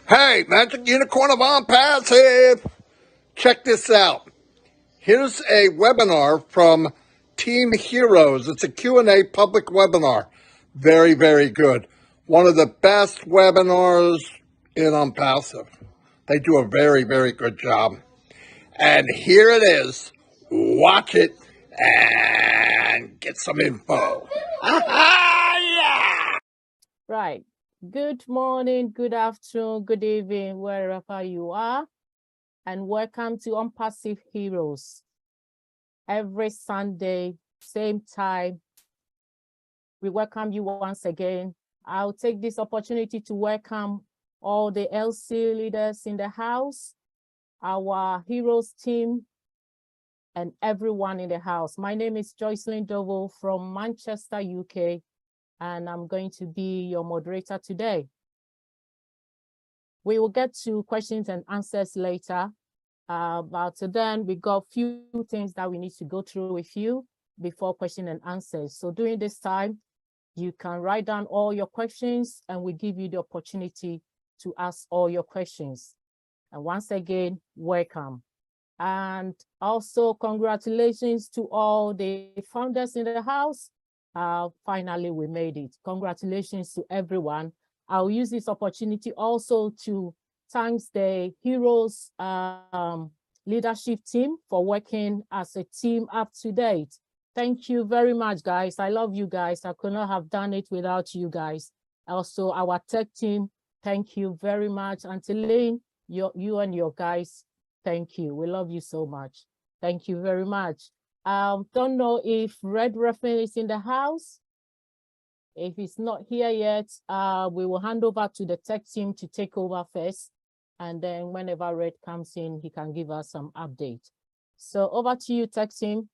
Hey, Magic Unicorn of ONPASSIVE! Check this out. Here's a webinar from Team Heroes. It's a Q&A public webinar. Very, very good. One of the best webinars in ONPASSIVE. They do a very, very good job. And here it is. Watch it and get some info. Yeah! Right. Good morning, good afternoon, good evening, wherever you are, and welcome to ONPASSIVE Heroes. Every Sunday, same time, we welcome you once again. I'll take this opportunity to welcome all the LC leaders in the house, our Heroes team, and everyone in the house. My name is Joycelyn Dovo from Manchester, UK, and I'm going to be your moderator today. We will get to questions and answers later, but then we got a few things that we need to go through with you before question and answers. So during this time, you can write down all your questions and we give you the opportunity to ask all your questions. And once again, welcome. And also congratulations to all the founders in the house. Finally, we made it. Congratulations to everyone. I'll use this opportunity also to thank the Heroes leadership team for working as a team up to date. Thank you very much, guys. I love you guys. I could not have done it without you guys. Also, our tech team, thank you very much. Antiline, you and your guys, thank you. We love you so much. Thank you very much. Don't know if Red Referee is in the house. If he's not here yet, we will hand over to the tech team to take over first. And then whenever Red comes in, he can give us some update. So over to you, tech team.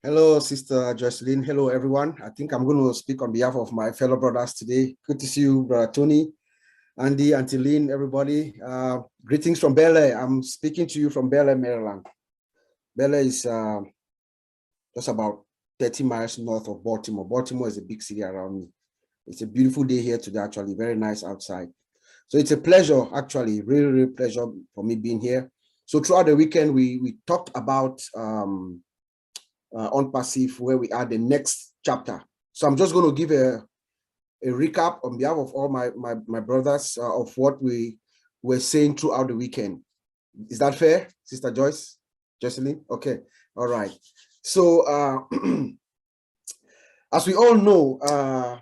Hello, Sister Jocelyn. Hello, everyone. I think I'm going to speak on behalf of my fellow brothers today. Good to see you, Brother Tony, Andy, Antiline, everybody. Greetings from Bel Air. I'm speaking to you from Bel Air, Maryland. Bel Air is just about 30 miles north of Baltimore. Baltimore is a big city around me. It's a beautiful day here today, actually. Very nice outside. So it's a pleasure, actually, really pleasure for me being here. So throughout the weekend, we talked about ONPASSIVE, where we are the next chapter. So I'm just going to give a recap on behalf of all my brothers of what we were saying throughout the weekend. Is that fair, Sister Jocelyn? Okay, all right. So as we all know,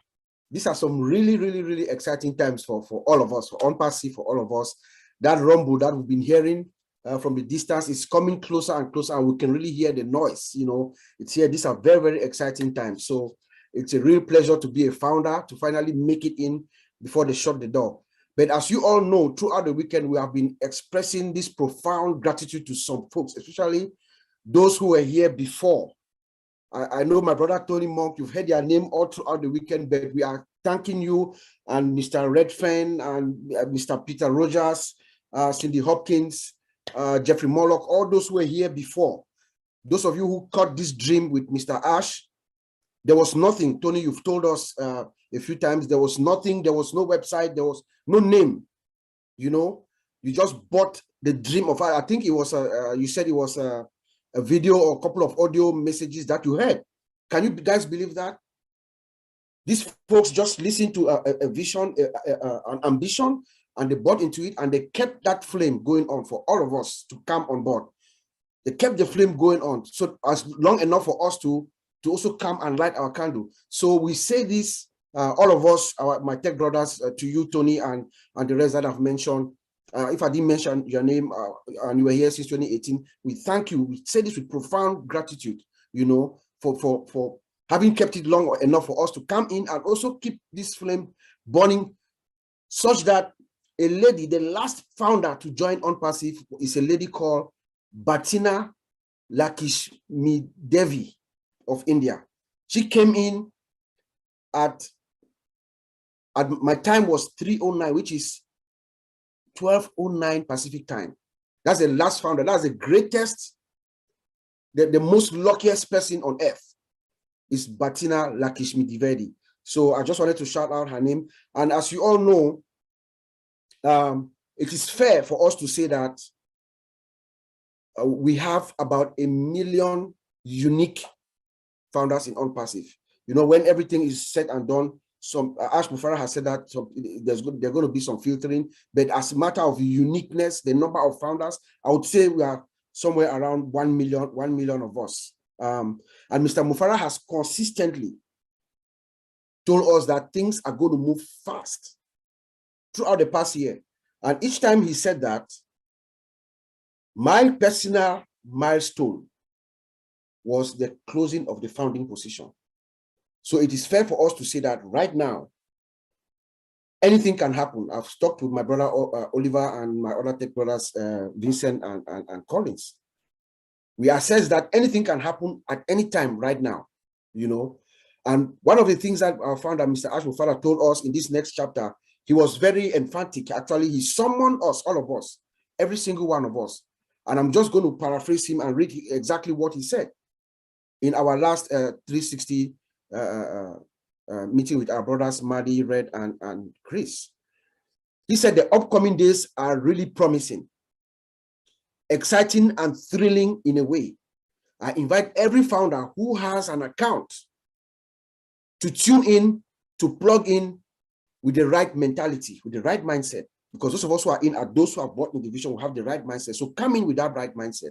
these are some really exciting times for all of us, for ONPASSIVE, for all of us. That rumble that we've been hearing from the distance is coming closer and closer, and we can really hear the noise. You know, it's here. These are very exciting times. So it's a real pleasure to be a founder, to finally make it in before they shut the door. But as you all know, throughout the weekend, we have been expressing this profound gratitude to some folks, especially those who were here before. I know my brother Tony Monk, you've heard their name all throughout the weekend, but we are thanking you and Mr. Redfern and Mr. Peter Rogers, Cindy Hopkins, Jeffrey Morlock, all those who were here before. Those of you who caught this dream with Mr. Ash, there was nothing. Tony, you've told us a few times, there was nothing, there was no website, there was no name. You know, you just bought the dream of, I think it was, you said it was a video or a couple of audio messages that you heard. Can you guys believe that? These folks just listened to a vision, an ambition, and they bought into it, and they kept that flame going on for all of us to come on board. They kept the flame going on, so as long enough for us to also come and light our candle. So we say this, all of us, my tech brothers, to you, Tony, and the rest that I've mentioned. If I didn't mention your name and you were here since 2018, we thank you. We say this with profound gratitude, you know, for having kept it long enough for us to come in and also keep this flame burning, such that a lady, the last founder to join ONPASSIVE, is a lady called Bhatina Lakshmi Devi of India. She came in at my time was 3:09, which is 12:09 Pacific time. That's the last founder. That's the greatest, the most luckiest person on earth. is Bettina Lakishmidivedi. So I just wanted to shout out her name. And as you all know, it is fair for us to say that we have about 1 million unique founders in ONPASSIVE. You know, when everything is said and done, some Mufareh has said that there's going to be some filtering, but as a matter of uniqueness, the number of founders, I would say we are somewhere around 1 million of us. And Mr. Mufareh has consistently told us that things are going to move fast throughout the past year. And each time he said that, my personal milestone was the closing of the founding position. So it is fair for us to say that right now, anything can happen. I've talked with my brother Oliver and my other tech brothers, Vincent and Collins. We assess that anything can happen at any time right now, you know. And one of the things that our founder, Mr. Mufareh, told us in this next chapter, he was very emphatic. Actually, he summoned us, all of us, every single one of us. And I'm just going to paraphrase him and read exactly what he said in our last 360 meeting with our brothers, Madi, Red, and Chris. He said the upcoming days are really promising, exciting and thrilling in a way. I invite every founder who has an account to tune in, to plug in with the right mentality, with the right mindset. Because those of us who are in are those who have bought in the division will have the right mindset. So come in with that right mindset.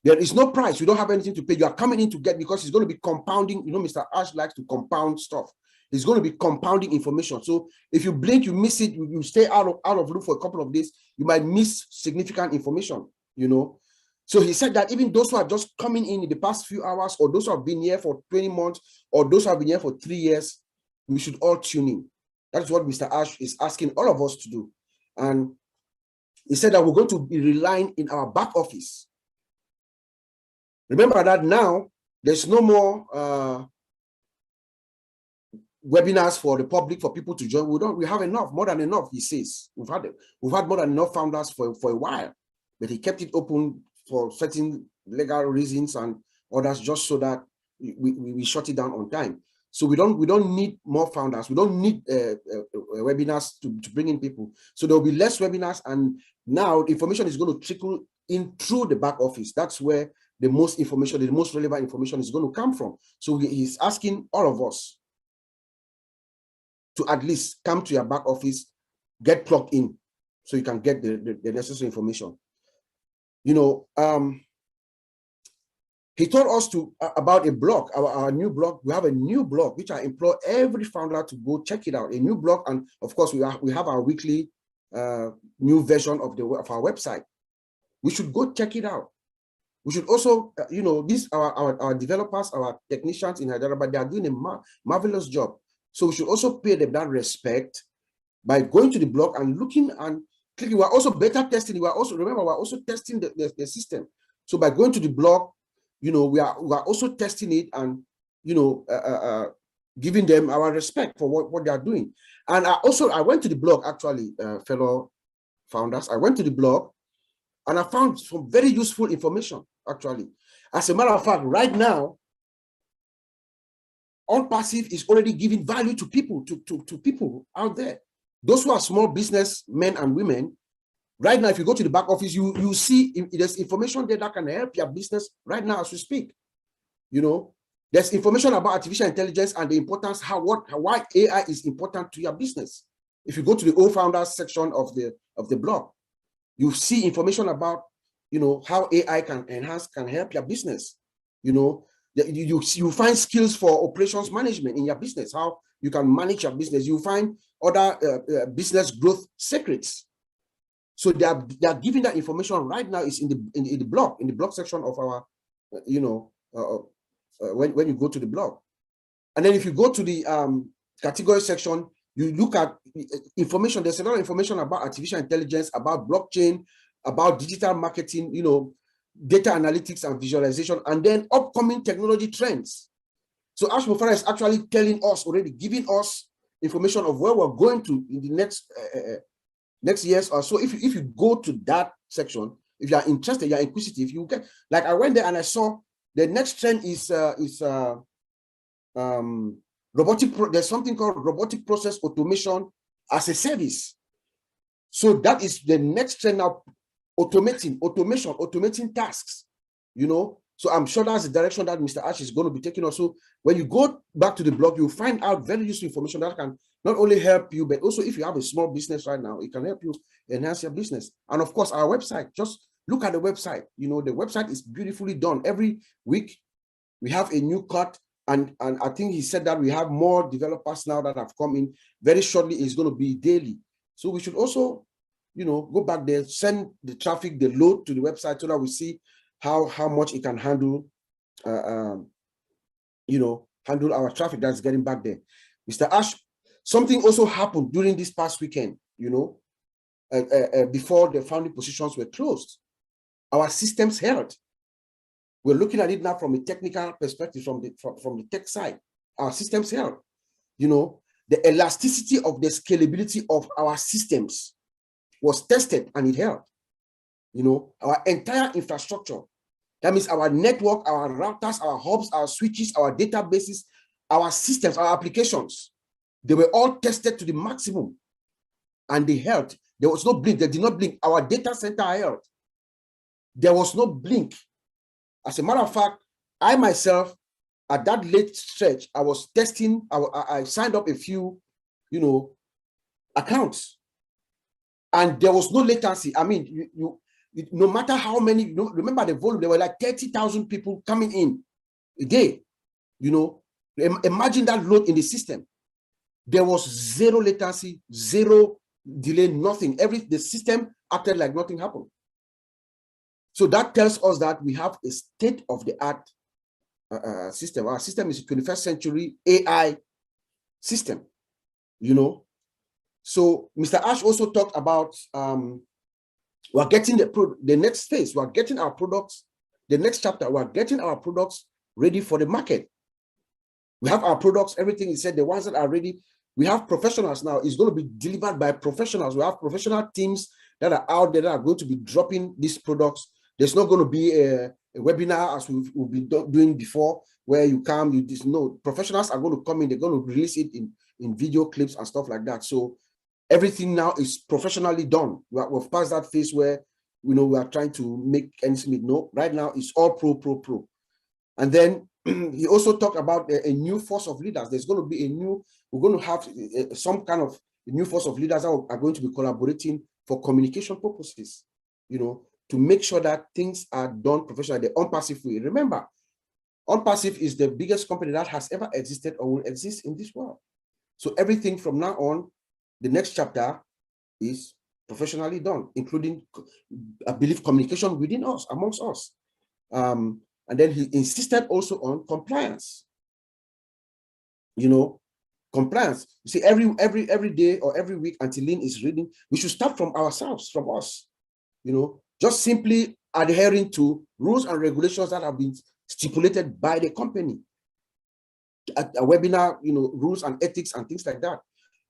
There is no price. You don't have anything to pay. You are coming in to get, because it's going to be compounding. You know, Mr. Ash likes to compound stuff. It's going to be compounding information. So if you blink, you miss it, you stay out of loop for a couple of days, you might miss significant information, you know. So he said that even those who are just coming in the past few hours, or those who have been here for 20 months, or those who have been here for 3 years, we should all tune in. That is what Mr. Ash is asking all of us to do. And he said that we're going to be relying in our back office. Remember that now there's no more webinars for the public, for people to join. We have enough, more than enough, he says. We've had more than enough founders for a while, but he kept it open for certain legal reasons and others, just so that we shut it down on time. So we don't need more founders. We don't need webinars to bring in people. So there will be less webinars, and now information is going to trickle in through the back office. That's where the most information, the most relevant information is going to come from. So he's asking all of us to at least come to your back office, get plugged in, so you can get the necessary information. You know, he told us about a blog, our new blog. We have a new blog, which I implore every founder to go check it out. A new blog, and of course, we have our weekly new version of our website. We should go check it out. We should also, you know, our developers, our technicians in Hyderabad, they are doing a marvelous job. So we should also pay them that respect by going to the blog and looking and clicking. We're also beta testing. We're also testing the system. So by going to the blog, you know, we are also testing it and, you know, giving them our respect for what they are doing. And I went to the blog, actually, fellow founders. I went to the blog and I found some very useful information, actually. As a matter of fact, right now, ONPASSIVE is already giving value to people, to people out there. Those who are small business men and women, right now, if you go to the back office, you see there's information there that can help your business right now as we speak. You know, there's information about artificial intelligence and the importance, why AI is important to your business. If you go to the old founders section of the blog, you see information about, you know, how AI can help your business. You know, you find skills for operations management in your business, how you can manage your business. You find other business growth secrets. So they are giving that information right now. Is in the blog section of our, you know, when you go to the blog. And then if you go to the category section, you look at information. There's a lot of information about artificial intelligence, about blockchain, about digital marketing, you know, data analytics and visualization, and then upcoming technology trends. So Ash Mufareh is actually telling us already, giving us information of where we're going to in the next years or so. If you go to that section, if you are interested, you are inquisitive, you get, like I went there and I saw the next trend is there's something called robotic process automation as a service. So that is the next trend now, automating tasks, you know. So I'm sure that's the direction that Mr. Ash is going to be taking us. So when you go back to the blog, you'll find out very useful information that can not only help you, but also if you have a small business right now, it can help you enhance your business. And of course, our website, just look at the website. You know, the website is beautifully done. Every week we have a new cut, and I think he said that we have more developers now that have come in. Very shortly, it's going to be daily. So we should also, you know, go back there, send the traffic, the load to the website so that we see how much it can handle, you know, handle our traffic that's getting back there. Mr. Ash, something also happened during this past weekend, you know, before the founding positions were closed. Our systems held. We're looking at it now from a technical perspective, from the tech side. Our systems held. You know, the elasticity of the scalability of our systems was tested and it held. You know, our entire infrastructure, that means our network, our routers, our hubs, our switches, our databases, our systems, our applications, they were all tested to the maximum and they held. There was no blink. They did not blink. Our data center held. There was no blink. As a matter of fact, I myself, at that late stretch, I was testing, I signed up a few, you know, accounts, and there was no latency. I mean, no matter how many, you know, remember the volume, there were like 30,000 people coming in a day, you know. Imagine that load in the system. There was zero latency, zero delay, nothing. The system acted like nothing happened. So that tells us that we have a state-of-the-art system. Our system is a 21st century AI system, you know. So Mr. Ash also talked about we're getting the next phase. We're getting our products, the next chapter, we're getting our products ready for the market. We have our products, everything he said, the ones that are ready. We have professionals now. It's going to be delivered by professionals. We have professional teams that are out there that are going to be dropping these products. There's not going to be a webinar as we've been doing before, where you come, you just know professionals are going to come in, they're going to release it in video clips and stuff like that. So everything now is professionally done. We've passed that phase where, you know, we are trying to make ends meet. No, right now it's all pro. And then he also talked about a new force of leaders. There's going to be we're going to have some kind of a new force of leaders that are going to be collaborating for communication purposes, you know, to make sure that things are done professionally, the ONPASSIVE way. Remember, ONPASSIVE is the biggest company that has ever existed or will exist in this world. So everything from now on, the next chapter is professionally done, including, I believe, communication within us, amongst us. And then he insisted also on compliance. You know, compliance. You see, every day or every week until Lynn is reading, we should start from ourselves, from us. You know, just simply adhering to rules and regulations that have been stipulated by the company. A webinar, you know, rules and ethics and things like that.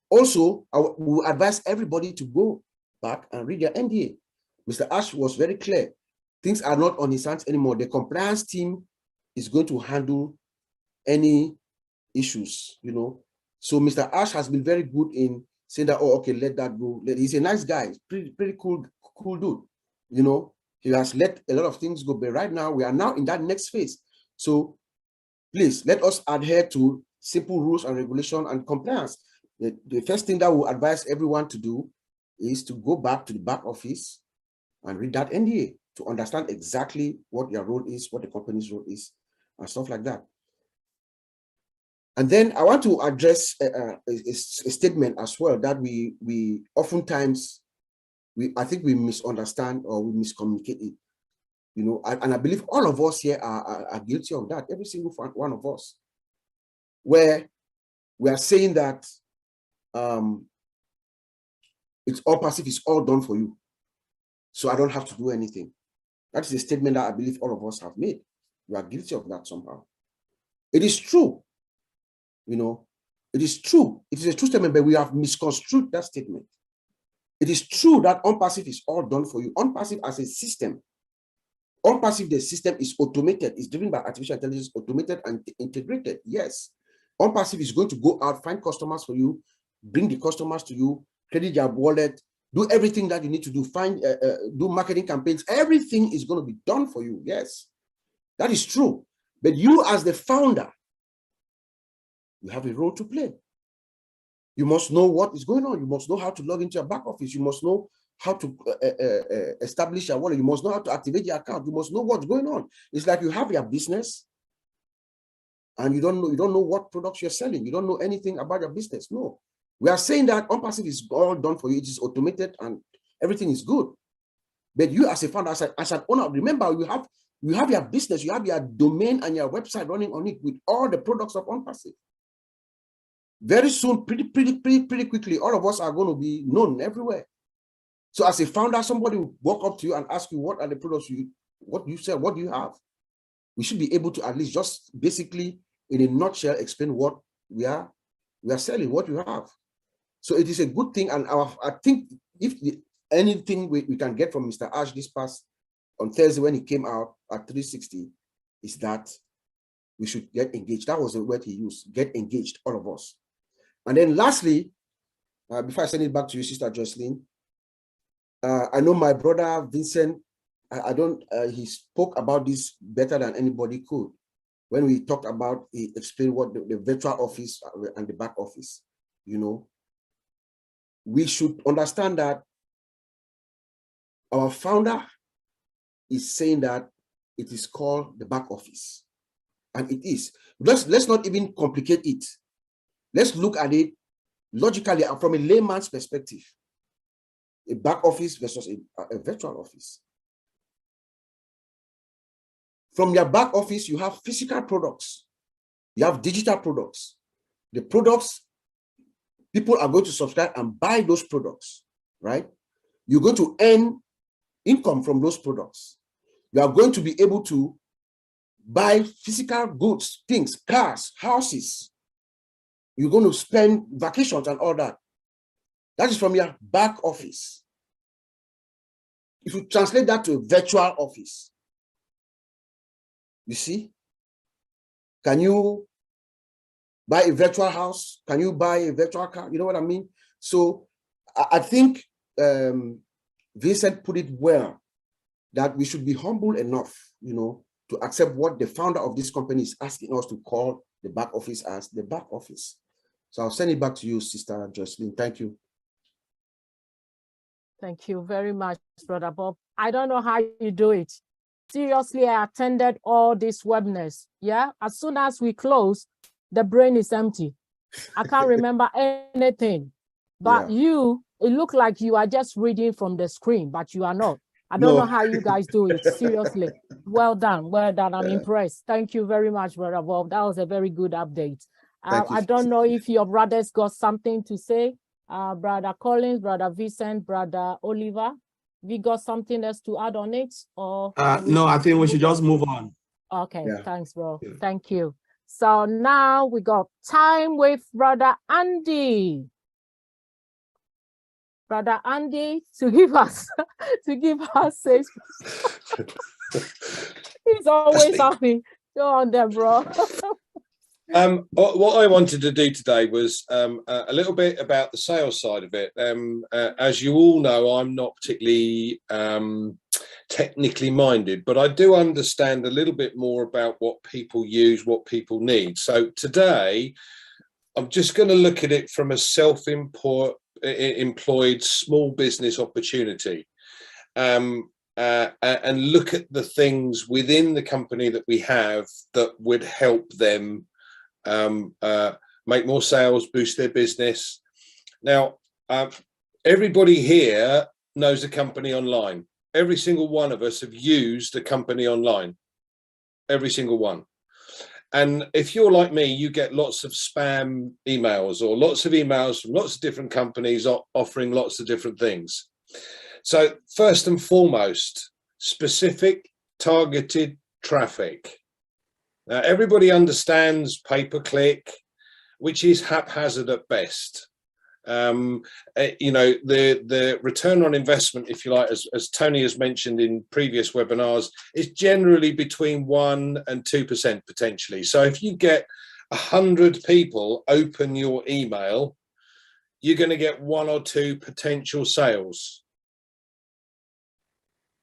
Also, we will advise everybody to go back and read their NDA. Mr. Ash was very clear. Things are not on his hands anymore. The compliance team is going to handle any issues, you know. So Mr. Ash has been very good in saying that, oh, okay, let that go. He's a nice guy, pretty cool dude. You know, he has let a lot of things go, but right now we are now in that next phase. So please let us adhere to simple rules and regulation and compliance. The first thing that we'll advise everyone to do is to go back to the back office and read that NDA to understand exactly what your role is, what the company's role is, and stuff like that. And then I want to address a statement as well that we oftentimes, I think we misunderstand or we miscommunicate it, you know, and I believe all of us here are guilty of that, every single one of us, where we are saying that it's all passive, it's all done for you, so I don't have to do anything. That is a statement that I believe all of us have made. We are guilty of that somehow. It is true, you know, it is true. It is a true statement, but we have misconstrued that statement. It is true that ONPASSIVE is all done for you. ONPASSIVE as a system, ONPASSIVE, the system is automated, is driven by artificial intelligence, automated and integrated, yes. ONPASSIVE is going to go out, find customers for you, bring the customers to you, credit your wallet, do everything that you need to do, do marketing campaigns. Everything is going to be done for you. Yes, that is true. But you as the founder, you have a role to play. You must know what is going on. You must know how to log into your back office. You must know how to establish your wallet. You must know how to activate your account. You must know what's going on. It's like you have your business and you don't know what products you're selling. You don't know anything about your business. No. We are saying that ONPASSIVE is all done for you. It is automated and everything is good. But you as a founder, as an owner, remember you have your business, you have your domain and your website running on it with all the products of ONPASSIVE. Very soon, pretty quickly, all of us are going to be known everywhere. So as a founder, somebody will walk up to you and ask you, what are the products what you sell, what do you have? We should be able to at least just basically, in a nutshell, explain what we are selling, what you have. So it is a good thing. And I think if anything we can get from Mr. Ash this past on Thursday when he came out at 360 is that we should get engaged. That was the word he used, get engaged, all of us. And then lastly, before I send it back to you, Sister Jocelyn, I know my brother Vincent, he spoke about this better than anybody could. When we talked about, he explained what the virtual office and the back office, you know. We should understand that our founder is saying that it is called the back office. And it is. Let's not even complicate it. Let's look at it logically and from a layman's perspective. A back office versus a virtual office. From your back office, you have physical products. You have digital products. The products, people are going to subscribe and buy those products, right? You're going to earn income from those products. You are going to be able to buy physical goods, things, cars, houses. You're going to spend vacations and all that. That is from your back office. If you translate that to a virtual office, you see, can you buy a virtual house? Can you buy a virtual car? You know what I mean? So I think Vincent put it well, that we should be humble enough, you know, to accept what the founder of this company is asking us to call the back office as the back office. So I'll send it back to you, Sister Jocelyn. Thank you. Thank you very much, Brother Bob. I don't know how you do it. Seriously, I attended all these webinars. Yeah, as soon as we close, the brain is empty. I can't remember anything. But yeah, it looked like you are just reading from the screen, but you are not. I don't know how you guys do it. Seriously. Well done. Well done. I'm impressed. Thank you very much, Brother Bob. That was a very good update. I don't know if your brothers got something to say. Brother Collins, Brother Vincent, Brother Oliver, we got something else to add on it? Or no, I think we should just move on. Okay, thanks, bro. Yeah. Thank you. So now we got time with Brother Andy. Brother Andy, to give us safe. He's always happy. Go on there, bro. What I wanted to do today was a little bit about the sales side of it. As you all know, I'm not particularly technically minded, but I do understand a little bit more about what people use, what people need. So today, I'm just going to look at it from a self-employed small business opportunity. And look at the things within the company that we have that would help them make more sales, boost their business. Now, everybody here knows a company online. Every single one of us have used a company online. Every single one. And if you're like me, you get lots of spam emails or lots of emails from lots of different companies offering lots of different things. So first and foremost, specific targeted traffic. Now, everybody understands pay-per-click, which is haphazard at best. You know, the return on investment, if you like, as Tony has mentioned in previous webinars, is generally between 1% and 2% potentially. So if you get 100 people open your email, you're going to get 1 or 2 potential sales.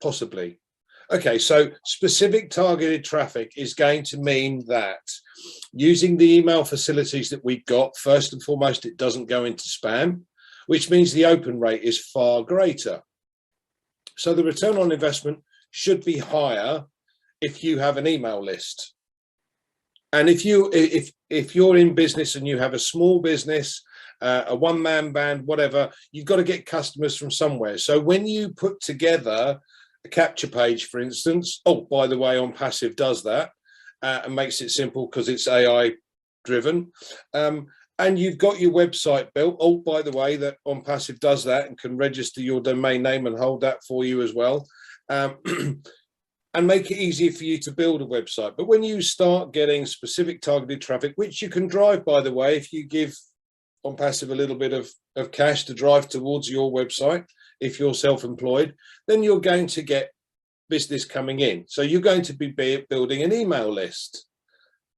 Possibly. Okay, so specific targeted traffic is going to mean that using the email facilities that we've got, first and foremost, it doesn't go into spam, which means the open rate is far greater. So the return on investment should be higher if you have an email list. And if you're in business and you have a small business, a one-man band, whatever, you've got to get customers from somewhere. So when you put together a capture page, for instance, oh, by the way, ONPASSIVE does that and makes it simple because it's AI driven. And you've got your website built. Oh, by the way, that ONPASSIVE does that and can register your domain name and hold that for you as well. And make it easier for you to build a website. But when you start getting specific targeted traffic, which you can drive, by the way, if you give ONPASSIVE a little bit of cash to drive towards your website, if you're self-employed, then you're going to get business coming in. So you're going to be building an email list.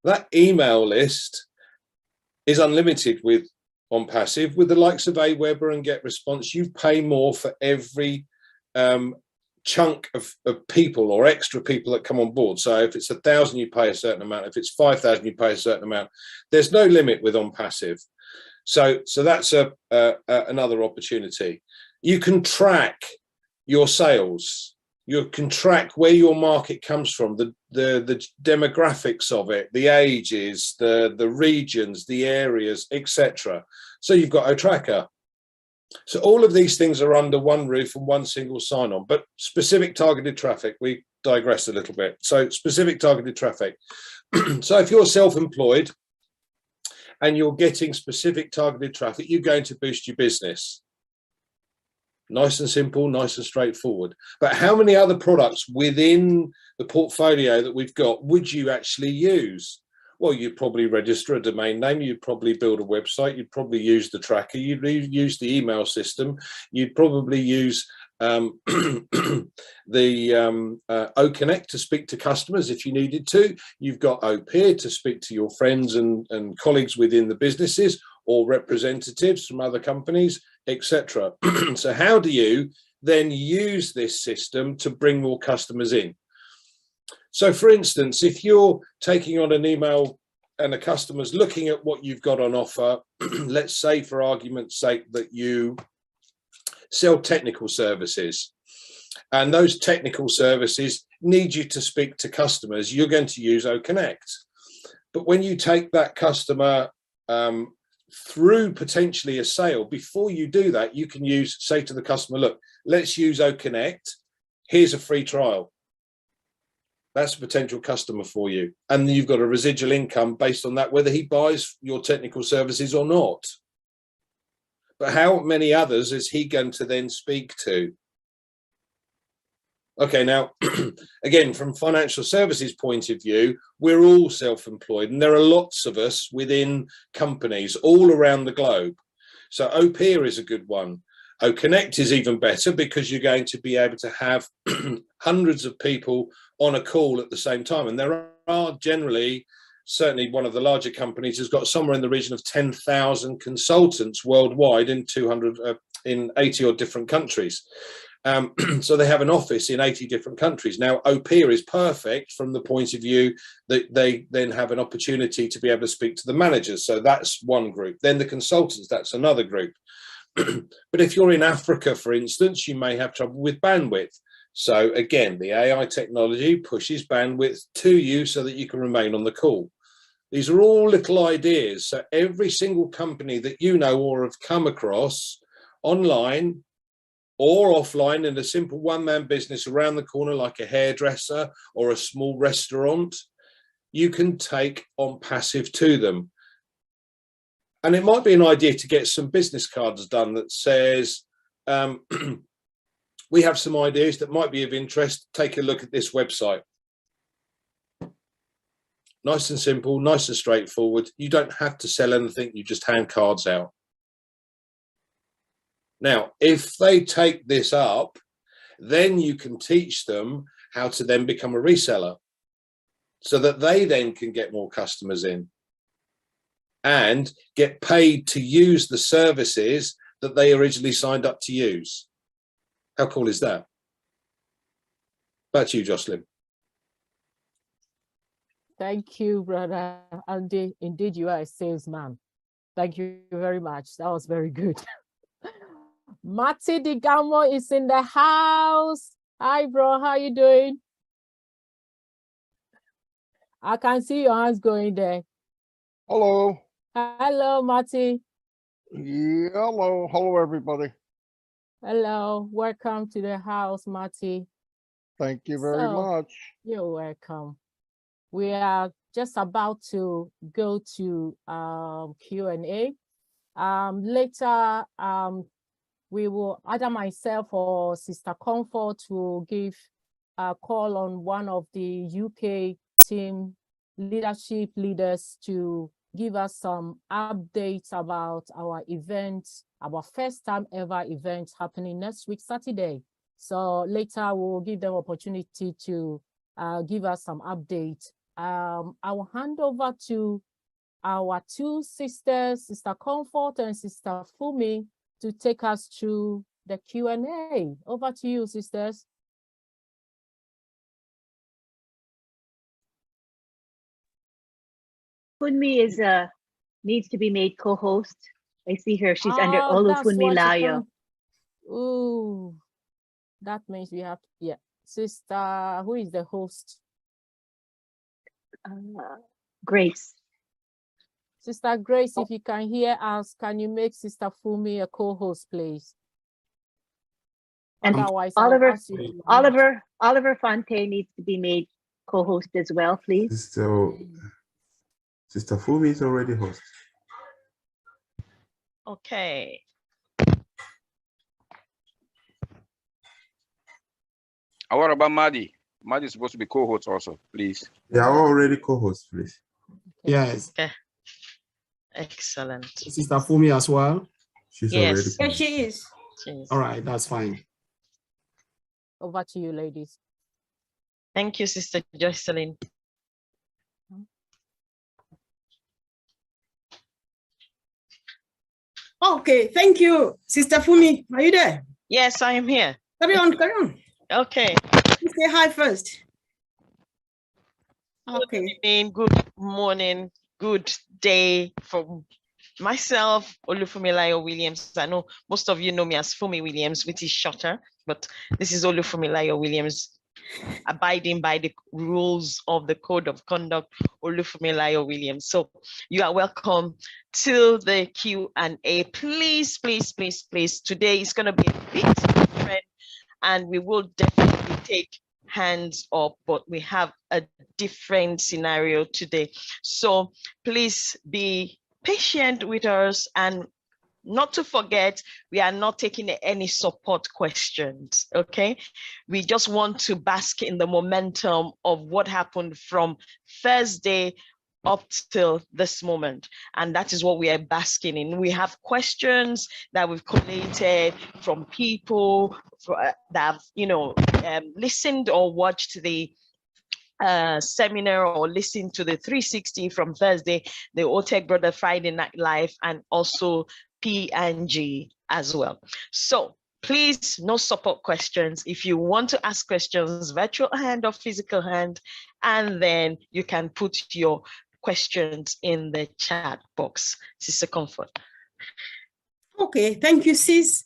That email list is unlimited with ONPASSIVE. With the likes of Aweber and GetResponse, you pay more for every chunk of people or extra people that come on board. So if it's 1,000, you pay a certain amount. If it's 5,000, you pay a certain amount. There's no limit with ONPASSIVE. So that's another opportunity. You can track your sales. You can track where your market comes from, the demographics of it, the ages, the regions, the areas, etc. So you've got a tracker. So all of these things are under one roof and one single sign-on. But specific targeted traffic, we digress a little bit. So specific targeted traffic. So if you're self-employed and you're getting specific targeted traffic, you're going to boost your business. Nice and simple, nice and straightforward. But how many other products within the portfolio that we've got would you actually use? Well, you'd probably register a domain name, you'd probably build a website, you'd probably use the tracker, you'd use the email system, you'd probably use the OConnect to speak to customers if you needed to. You've got OPeer to speak to your friends and colleagues within the businesses or representatives from other companies, etc. So how do you then use this system to bring more customers in? So for instance, if you're taking on an email and a customer's looking at what you've got on offer, let's say for argument's sake that you sell technical services and those technical services need you to speak to customers, you're going to use OConnect. But when you take that customer through potentially a sale, before you do that, you can say to the customer, look, let's use OConnect. Here's a free trial. That's a potential customer for you. And you've got a residual income based on that, whether he buys your technical services or not. But how many others is he going to then speak to? Okay, now, again, from financial services point of view, we're all self-employed and there are lots of us within companies all around the globe. So OPeer is a good one. OConnect is even better because you're going to be able to have hundreds of people on a call at the same time. And there are generally, certainly one of the larger companies has got somewhere in the region of 10,000 consultants worldwide in 80 odd different countries. So they have an office in 80 different countries. Now, OPeer is perfect from the point of view that they then have an opportunity to be able to speak to the managers. So that's one group. Then the consultants, that's another group. But if you're in Africa, for instance, you may have trouble with bandwidth. So again, the AI technology pushes bandwidth to you so that you can remain on the call. These are all little ideas. So every single company that you know or have come across online or offline in a simple one-man business around the corner, like a hairdresser or a small restaurant, you can take ONPASSIVE to them. And it might be an idea to get some business cards done that says, we have some ideas that might be of interest. Take a look at this website. Nice and simple, nice and straightforward. You don't have to sell anything. You just hand cards out. Now, if they take this up, then you can teach them how to then become a reseller so that they then can get more customers in. and get paid to use the services that they originally signed up to use. How cool is that? Back to you, Jocelyn. Thank you, brother Andy. Indeed, you are a salesman. Thank you very much. That was very good. Mati Digamo is in the house. Hi, bro. How you doing? I can see your hands going there. Hello. Hello, Mati. Yeah, hello. Hello, everybody. Hello. Welcome to the house, Mati. Thank you very much. You're welcome. We are just about to go to Q&A. Later, we will, either myself or Sister Comfort will give a call on one of the UK team leadership leaders to give us some updates about our event, our first time ever event happening next week, Saturday. So later we'll give them opportunity to give us some updates. I will hand over to our two sisters, Sister Comfort and Sister Fumi, to take us through the Q&A. Over to you, sisters. Funmi is needs to be made co-host. I see her. She's under Olufunmi Layo. Ooh, that means we have, yeah. Sister, who is the host? Grace. Sister Grace, if you can hear us, can you make Sister Fumi a co-host, please? And otherwise, Oliver Fontaine needs to be made co-host as well, please. Sister Fumi is already host. Okay. What about Maddie? Maddie is supposed to be co-host also, please. They are already co-hosts, please. Yes. Okay. Excellent. Sister Fumi as well. She's already. Yes, she is. All right, that's fine. Over to you, ladies. Thank you, Sister Jocelyn. Okay, thank you, Sister Fumi. Are you there? Yes, I am here. Carry on, carry on. Okay. Say hi first. Okay. Good evening, good morning, good day from myself, Olufunmilayo Williams. I know most of you know me as Fumi Williams, which is shorter, but this is Olufunmilayo Williams, abiding by the rules of the code of conduct, Olufunmilayo Williams. So you are welcome to the Q&A. Please, please, please, please. Today is going to be a bit different, and we will definitely take hands up, but we have a different scenario today. So please be patient with us, and not to forget, we are not taking any support questions, okay? We just want to bask in the momentum of what happened from Thursday up till this moment, and that is what we are basking in. We have questions that we've collated from people that have, listened or watched the seminar or listened to the 360 from Thursday, the OTech Brother Friday Night Live, and also P&G as well. So please, no support questions. If you want to ask questions, virtual hand or physical hand, and then you can put your questions in the chat box. Sister Comfort. Okay, thank you, sis.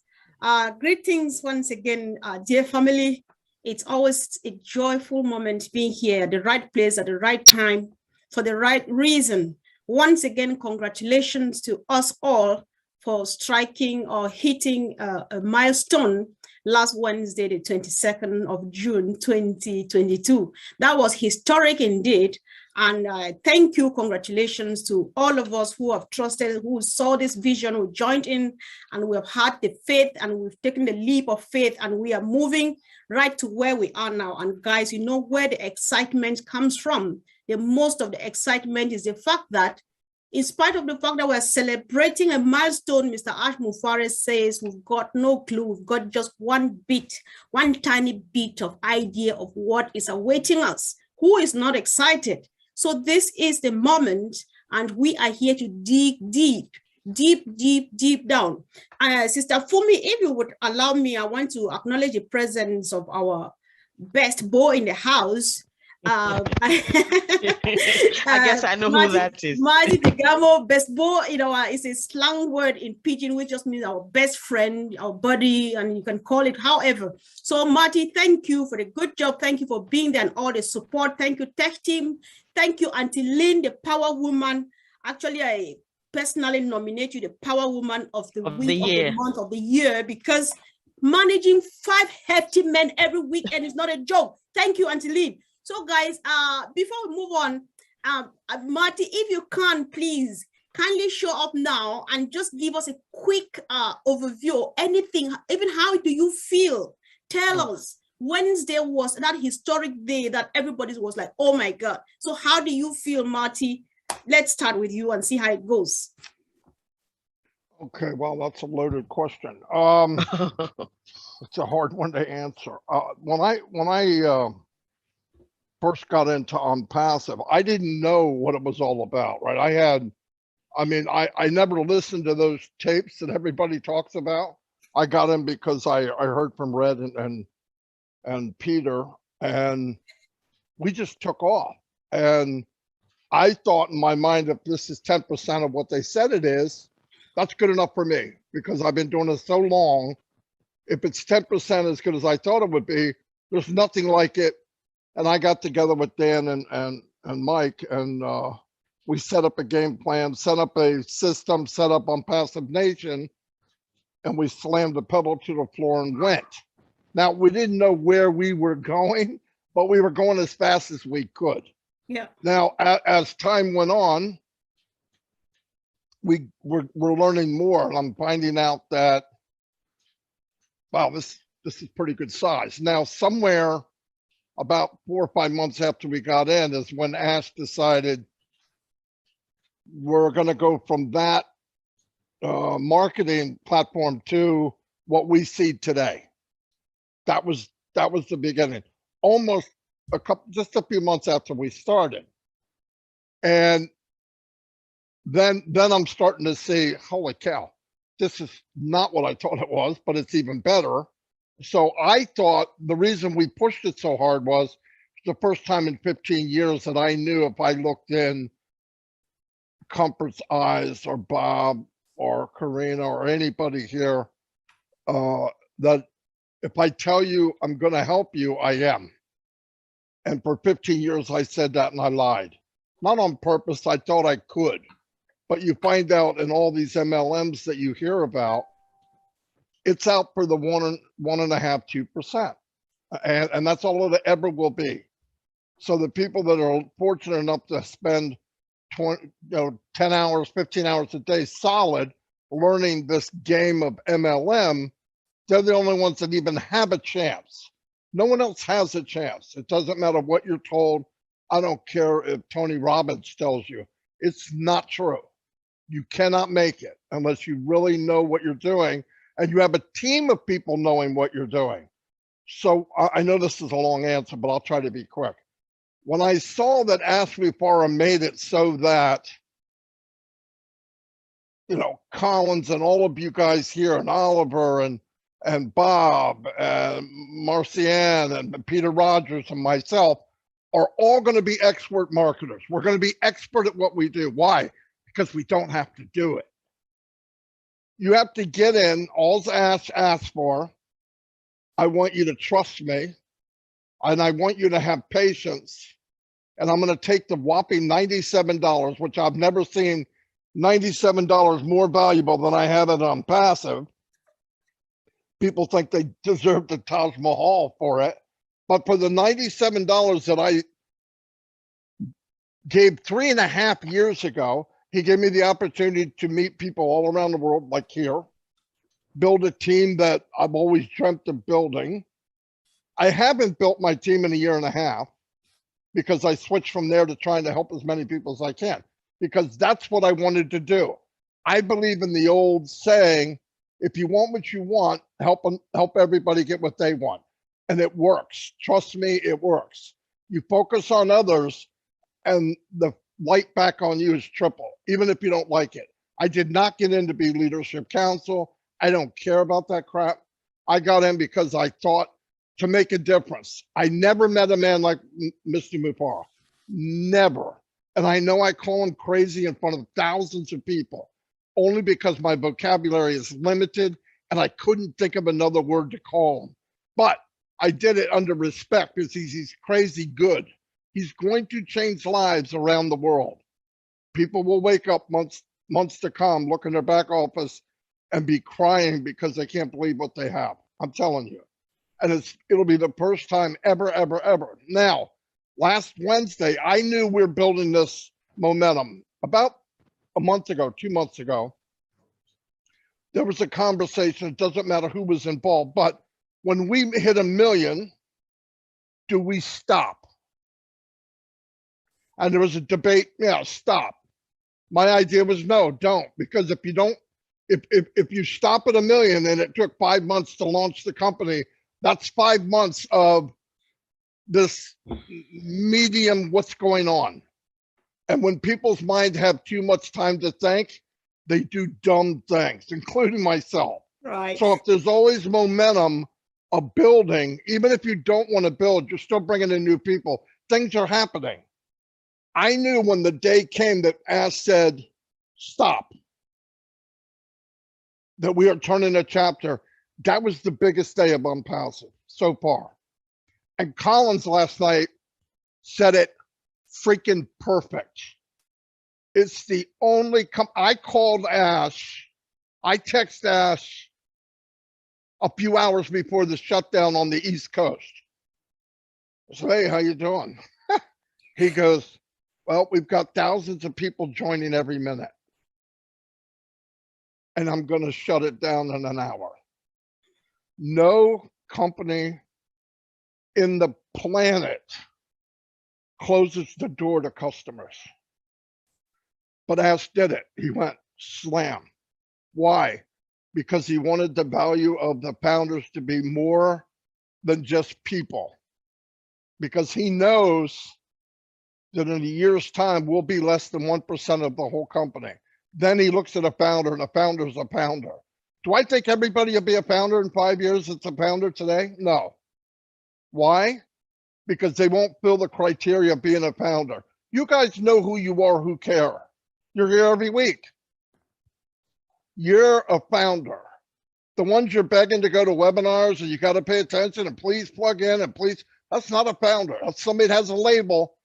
Greetings once again, dear family. It's always a joyful moment being here at the right place at the right time for the right reason. Once again, congratulations to us all for striking or hitting a milestone last Wednesday, the 22nd of June, 2022. That was historic indeed. And thank you, congratulations to all of us who have trusted, who saw this vision, who joined in, and we have had the faith, and we've taken the leap of faith, and we are moving right to where we are now. And guys, you know where the excitement comes from. The most of the excitement is the fact that in spite of the fact that we're celebrating a milestone, Mr. Ash Mufareh says we've got no clue. We've got just one bit, one tiny bit of idea of what is awaiting us. Who is not excited? So this is the moment And we are here to dig deep down. Sister Fumi, if you would allow me, I want to acknowledge the presence of our best boy in the house. I guess I know Marty, who that is. Marty Digamo, best boy, is a slang word in Pidgin, which just means our best friend, our buddy, and you can call it however. So Marty, thank you for the good job. Thank you for being there and all the support. Thank you, tech team. Thank you, Auntie Lynn, the power woman. Actually, I personally nominate you the power woman of the week, of the month, of the year, because managing 5 hefty men every weekend is not a joke. Thank you, Auntie Lynn. So guys, before we move on, Marty, if you can, please kindly show up now and just give us a quick overview, anything, even how do you feel? Tell us, Wednesday was that historic day that everybody was like, oh my God. So how do you feel, Marty? Let's start with you and see how it goes. Okay, well, that's a loaded question. It's a hard one to answer. When I first got into ONPASSIVE, I didn't know what it was all about, right? I never listened to those tapes that everybody talks about. I got in because I heard from Red and Peter, and we just took off. And I thought in my mind, if this is 10% of what they said it is, that's good enough for me, because I've been doing this so long. If it's 10% as good as I thought it would be, there's nothing like it. And I got together with Dan and Mike, and we set up a game plan, set up a system, set up ONPASSIVE Nation, and we slammed the pedal to the floor and went. Now, we didn't know where we were going, but we were going as fast as we could. Yeah. Now, as time went on, we're learning more, and I'm finding out that, wow, this is pretty good size. Now, somewhere about 4 or 5 months after we got in is when Ash decided we're going to go from that marketing platform to what we see today. That was the beginning. Almost just a few months after we started. And then I'm starting to see, holy cow, this is not what I thought it was, but it's even better. So I thought the reason we pushed it so hard was the first time in 15 years that I knew if I looked in Comfort's eyes or Bob or Karina or anybody here, that if I tell you I'm going to help you, I am. And for 15 years, I said that and I lied. Not on purpose, I thought I could. But you find out in all these MLMs that you hear about, it's out for the 1.5%, 2%. And that's all it ever will be. So the people that are fortunate enough to spend 10 hours, 15 hours a day solid learning this game of MLM, they're the only ones that even have a chance. No one else has a chance. It doesn't matter what you're told. I don't care if Tony Robbins tells you. It's not true. You cannot make it unless you really know what you're doing and you have a team of people knowing what you're doing. So I know this is a long answer, but I'll try to be quick. When I saw that Ashley Farah made it so that, Collins and all of you guys here and Oliver and Bob and Marcianne and Peter Rogers and myself are all going to be expert marketers. We're going to be expert at what we do. Why? Because we don't have to do it. You have to get in. All Ash asks for, I want you to trust me, and I want you to have patience. And I'm going to take the whopping $97, which I've never seen $97 more valuable than I had it on Passive. People think they deserve the Taj Mahal for it. But for the $97 that I gave 3.5 years ago, he gave me the opportunity to meet people all around the world, like here, build a team that I've always dreamt of building. I haven't built my team in 1.5 years because I switched from there to trying to help as many people as I can, because that's what I wanted to do. I believe in the old saying, if you want what you want, help everybody get what they want. And it works. Trust me, it works. You focus on others, and the light back on you is triple, even if you don't like it. I did not get in to be leadership council. I don't care about that crap. I got in because I thought to make a difference. I never met a man like Mr. Mufareh. Never. And I know I call him crazy in front of thousands of people, only because my vocabulary is limited and I couldn't think of another word to call him. But I did it under respect because he's crazy good. He's going to change lives around the world. People will wake up months to come, look in their back office and be crying because they can't believe what they have. I'm telling you. And it'll be the first time ever, ever, ever. Now, last Wednesday, I knew we were building this momentum. About a month ago, 2 months ago, there was a conversation. It doesn't matter who was involved, but when we hit 1 million, do we stop? And there was a debate, yeah, stop. My idea was no, don't, because if you don't, if you stop at 1 million and it took 5 months to launch the company, that's 5 months of this medium, what's going on. And when people's minds have too much time to think, they do dumb things, including myself. Right. So if there's always momentum of building, even if you don't want to build, you're still bringing in new people. Things are happening. I knew when the day came that Ash said, stop, that we are turning a chapter. That was the biggest day of Unpassive so far. And Collins last night said it freaking perfect. It's the only, I called Ash, I texted Ash a few hours before the shutdown on the East Coast. I said, hey, how you doing? He goes, well, we've got thousands of people joining every minute. And I'm going to shut it down in an hour. No company in the planet closes the door to customers. But Ash did it. He went slam. Why? Because he wanted the value of the founders to be more than just people. Because he knows that in a year's time, we'll be less than 1% of the whole company. Then he looks at a founder, and a founder is a founder. Do I think everybody will be a founder in 5 years that's a founder today? No. Why? Because they won't fill the criteria of being a founder. You guys know who you are, who care. You're here every week. You're a founder. The ones you're begging to go to webinars and you got to pay attention and please plug in and please, that's not a founder. That's somebody that has a label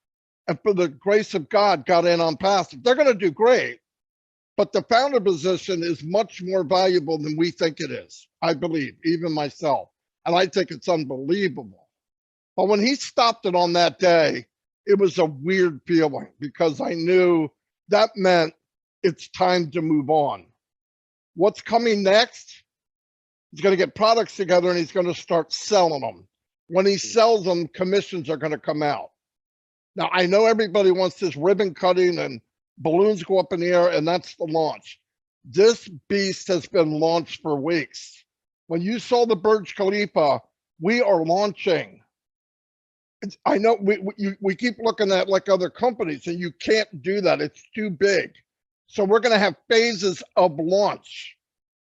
and for the grace of God got in on passive. They're going to do great, but the founder position is much more valuable than we think it is, I believe, even myself. And I think it's unbelievable. But when he stopped it on that day, it was a weird feeling because I knew that meant it's time to move on. What's coming next? He's going to get products together and he's going to start selling them. When he sells them, commissions are going to come out. Now, I know everybody wants this ribbon cutting and balloons go up in the air, and that's the launch. This beast has been launched for weeks. When you saw the Burj Khalifa, we are launching. I know we keep looking at like other companies, and you can't do that. It's too big. So we're going to have phases of launch.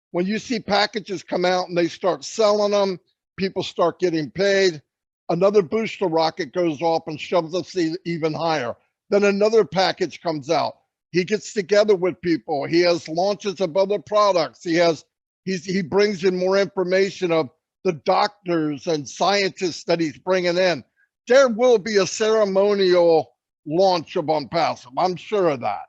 When you see packages come out and they start selling them, people start getting paid. Another booster rocket goes off and shoves us even higher. Then another package comes out. He gets together with people. He has launches of other products. He brings in more information of the doctors and scientists that he's bringing in. There will be a ceremonial launch of Unpassive. I'm sure of that.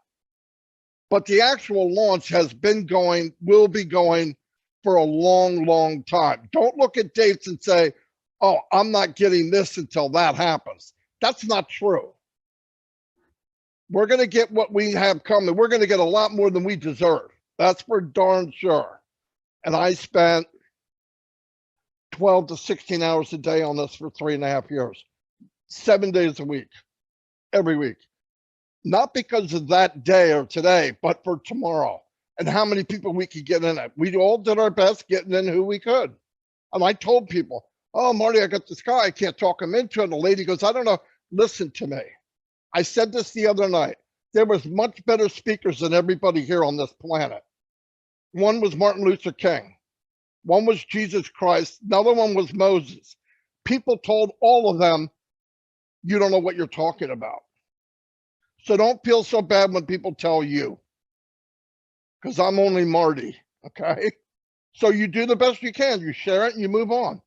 But the actual launch has been going, will be going for a long, long time. Don't look at dates and say, oh, I'm not getting this until that happens. That's not true. We're going to get what we have coming. We're going to get a lot more than we deserve. That's for darn sure. And I spent 12 to 16 hours a day on this for 3.5 years, 7 days a week, every week. Not because of that day or today, but for tomorrow and how many people we could get in it. We all did our best getting in who we could. And I told people, oh, Marty, I got this guy. I can't talk him into it. And the lady goes, I don't know. Listen to me. I said this the other night. there was much better speakers than everybody here on this planet. One was Martin Luther King. One was Jesus Christ. Another one was Moses. People told all of them, you don't know what you're talking about. So don't feel so bad when people tell you, because I'm only Marty, okay? So you do the best you can. You share it and you move on.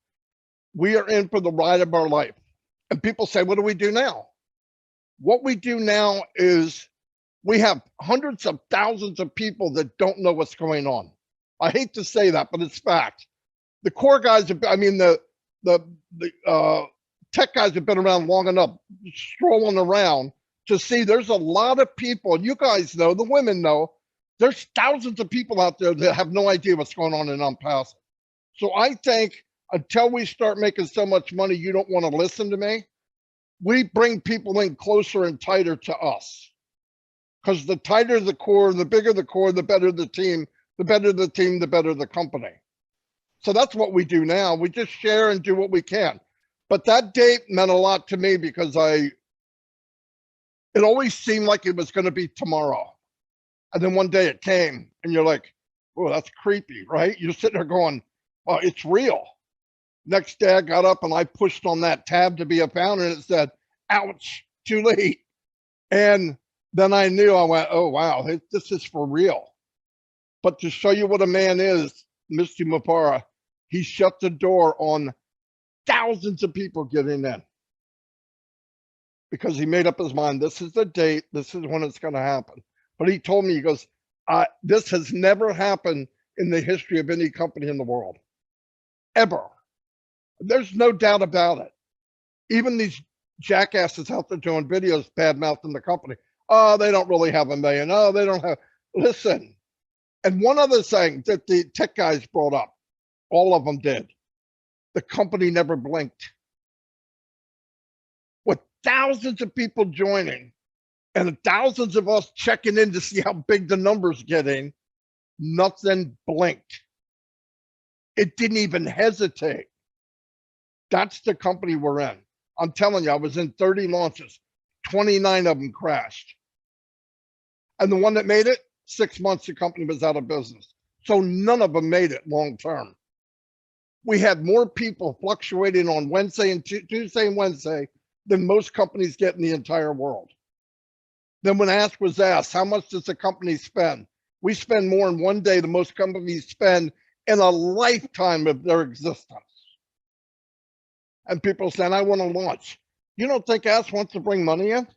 We are in for the ride of our life. And people say, what do we do now? What we do now is we have hundreds of thousands of people that don't know what's going on. I hate to say that, but it's fact. The core guys, I mean, the tech guys have been around long enough, strolling around to see there's a lot of people, you guys know, the women know, there's thousands of people out there that have no idea what's going on in Unpassive. So I think until we start making so much money, you don't want to listen to me. We bring people in closer and tighter to us. Because the tighter the core, the bigger the core, the better the team, the better the team, the better the company. So that's what we do now. We just share and do what we can. But that date meant a lot to me because it always seemed like it was going to be tomorrow. And then one day it came and you're like, oh, that's creepy, right? You're sitting there going, oh, it's real. Next day I got up and I pushed on that tab to be a founder and it said, ouch, too late. And then I knew, I went, oh, wow, this is for real. But to show you what a man is, Mr. Mufareh, he shut the door on thousands of people getting in. Because he made up his mind, this is the date, this is when it's going to happen. But he told me, he goes, this has never happened in the history of any company in the world, ever. There's no doubt about it. Even these jackasses out there doing videos bad-mouthing the company. Oh, they don't really have $1 million. Oh, they don't have, listen. And one other thing that the tech guys brought up, all of them did. The company never blinked. With thousands of people joining and thousands of us checking in to see how big the numbers getting, nothing blinked. It didn't even hesitate. That's the company we're in. I'm telling you, I was in 30 launches, 29 of them crashed. And the one that made it, 6 months, the company was out of business. So none of them made it long term. We had more people fluctuating on Wednesday and Tuesday and Wednesday than most companies get in the entire world. Then when asked was asked, how much does the company spend? We spend more in one day than most companies spend in a lifetime of their existence. And people saying, I want to launch. You don't think Ask wants to bring money in? Of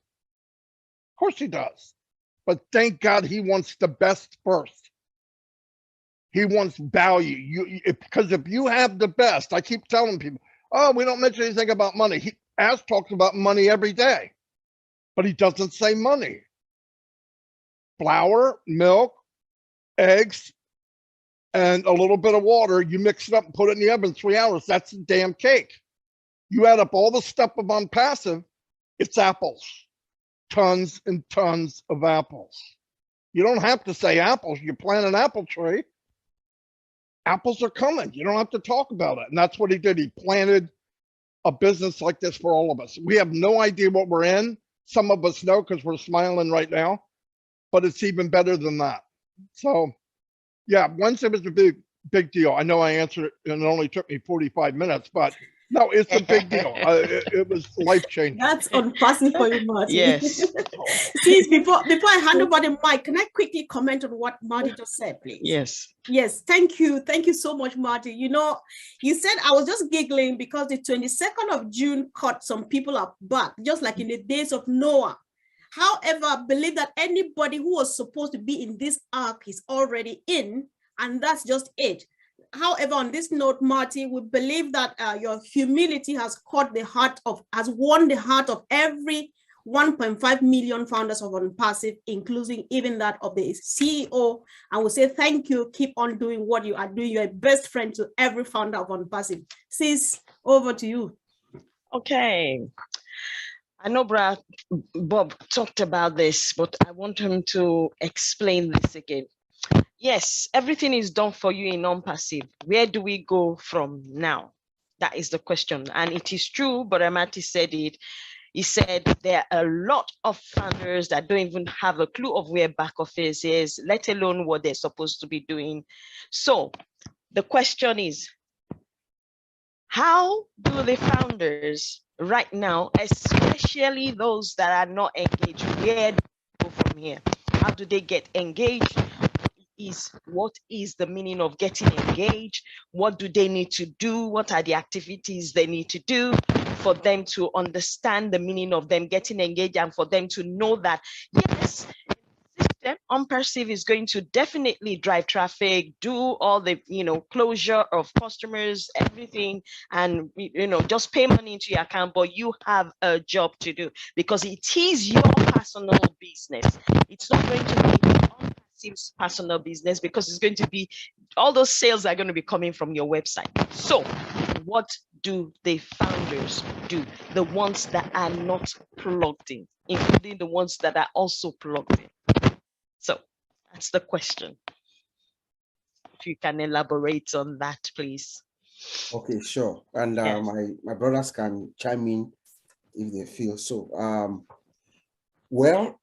course he does. But thank God he wants the best first. He wants value. Because if you have the best, I keep telling people, oh, we don't mention anything about money. Ask talks about money every day, but he doesn't say money. Flour, milk, eggs, and a little bit of water. You mix it up and put it in the oven 3 hours. That's a damn cake. You add up all the stuff of Unpassive, it's apples. Tons and tons of apples. You don't have to say apples. You plant an apple tree. Apples are coming. You don't have to talk about it. And that's what he did. He planted a business like this for all of us. We have no idea what we're in. Some of us know because we're smiling right now, but it's even better than that. So yeah, Wednesday was a big deal. I know I answered it and it only took me 45 minutes, but no, it's a big deal. It was life-changing. That's unpassing for you, Marty. Yes. Please, before I hand over the mic, can I quickly comment on what Marty just said, please? Yes. Yes, thank you. Thank you so much, Marty. You know, you said, I was just giggling because the 22nd of June caught some people up back, just like in the days of Noah. However, I believe that anybody who was supposed to be in this ark is already in, and that's just it. However, on this note, Marty, we believe that your humility has won the heart of every 1.5 million founders of Unpassive, including even that of the CEO. And we say thank you. Keep on doing what you are doing. You're a best friend to every founder of Unpassive. Sis, over to you. Okay. I know Bob talked about this, but I want him to explain this again. Yes, everything is done for you in Unpassive. Where do we go from now? That is the question. And it is true, but Amati said it. He said there are a lot of founders that don't even have a clue of where back office is, let alone what they're supposed to be doing. So the question is, how do the founders right now, especially those that are not engaged, where do they go from here? How do they get engaged? What is the meaning of getting engaged? What do they need to do? What are the activities they need to do for them to understand the meaning of them getting engaged, and for them to know that, yes, ONPASSIVE is going to definitely drive traffic, do all the closure of customers, everything, and just pay money into your account, but you have a job to do because it is your personal business. It's not going to be ONPASSIVE's personal business because it's going to be, all those sales are going to be coming from your website. So what do the founders do? The ones that are not plugged in, including the ones that are also plugged in. So that's the question. If you can elaborate on that, please. Okay, sure. And Yes. my brothers can chime in if they feel so. Well,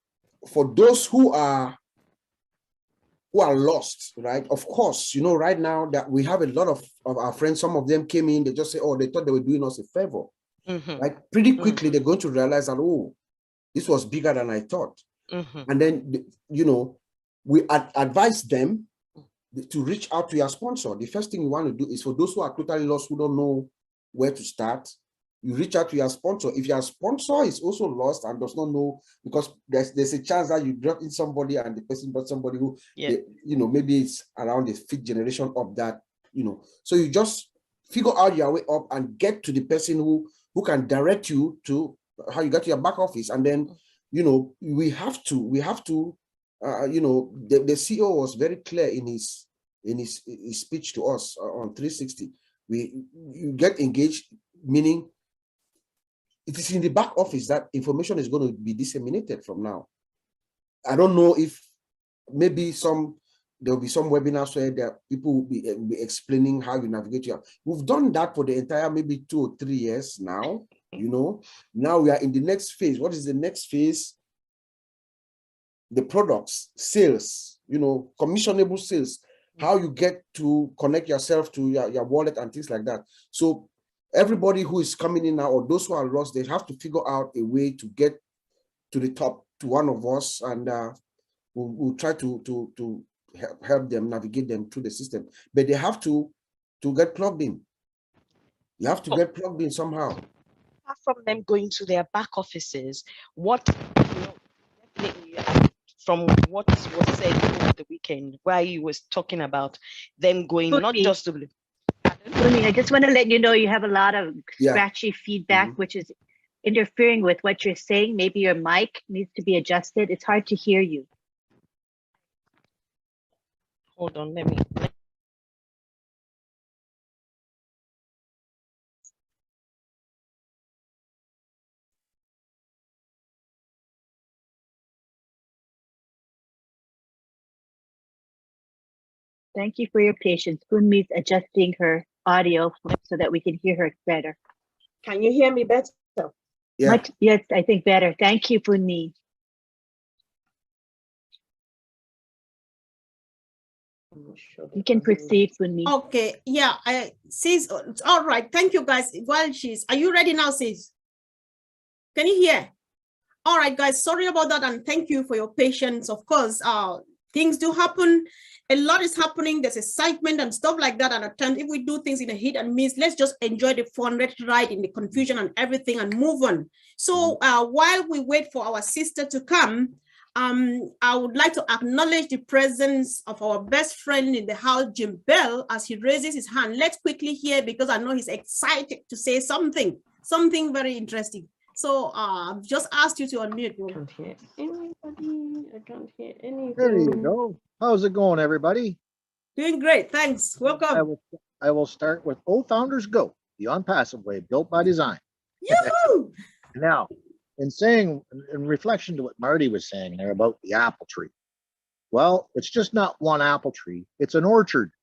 for those who are lost, right? Of course, right now that we have a lot of our friends, some of them came in, they just say, oh, they thought they were doing us a favor. Right? Pretty quickly, they're going to realize that, oh, this was bigger than I thought. And then, we advise them to reach out to your sponsor. The first thing you want to do is, for those who are totally lost, who don't know where to start, you reach out to your sponsor. If your sponsor is also lost and does not know, because there's a chance that you drop in somebody and the person brought somebody who, maybe it's around the 5th generation of that, So you just figure out your way up and get to the person who can direct you to how you get to your back office. And then, we have to, the CEO was very clear in his speech to us on 360. You get engaged, meaning it is in the back office that information is going to be disseminated from now. I don't know if maybe there'll be some webinars where people will be explaining how you navigate your. We've done that for the entire maybe 2 or 3 years now. Now we are in the next phase. What is the next phase? The products, sales, commissionable sales, how you get to connect yourself to your wallet and things like that. So everybody who is coming in now, or those who are lost, they have to figure out a way to get to the top, to one of us, and we'll try to help them, navigate them through the system. But they have to get plugged in. You have to get plugged in somehow. Apart from them going to their back offices, what from what was said over the weekend, where you was talking about them going not just to. I just want to let you know you have a lot of scratchy feedback, which is interfering with what you're saying. Maybe your mic needs to be adjusted. It's hard to hear you. Hold on, let me. Thank you for your patience. Funmi's adjusting her audio so that we can hear her better. Can you hear me better? Yeah. Yes, I think better. Thank you, Funmi. You can proceed, Funmi. Okay, yeah, sis, all right. Thank you, guys. Well, are you ready now, sis? Can you hear? All right, guys, sorry about that, and thank you for your patience. Of course, things do happen. A lot is happening. There's excitement and stuff like that. And at times, if we do things in a hit and miss, let's just enjoy the fun, let's ride in the confusion and everything and move on. So while we wait for our sister to come, I would like to acknowledge the presence of our best friend in the house, Jim Bell, as he raises his hand. Let's quickly hear, because I know he's excited to say something very interesting. So I've just asked you to unmute. I can't hear anybody. I can't hear anything. There you go. How's it going, everybody? Doing great. Thanks. Welcome. I will start with Founders Go, the ONPASSIVE way, built by design. Yoo-hoo! Now, in reflection to what Marty was saying there about the apple tree, well, it's just not one apple tree, it's an orchard.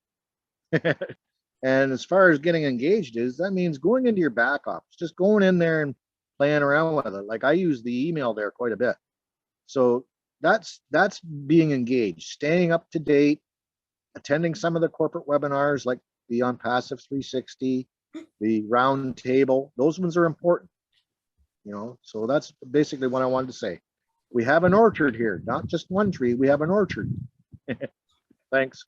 And as far as getting engaged that means going into your back office, just going in there and playing around with it. Like I use the email there quite a bit. So that's being engaged, staying up to date, attending some of the corporate webinars like the ONPASSIVE 360, the round table. Those ones are important, you know. So that's basically what I wanted to say. We have an orchard here, not just one tree, we have an orchard. Thanks.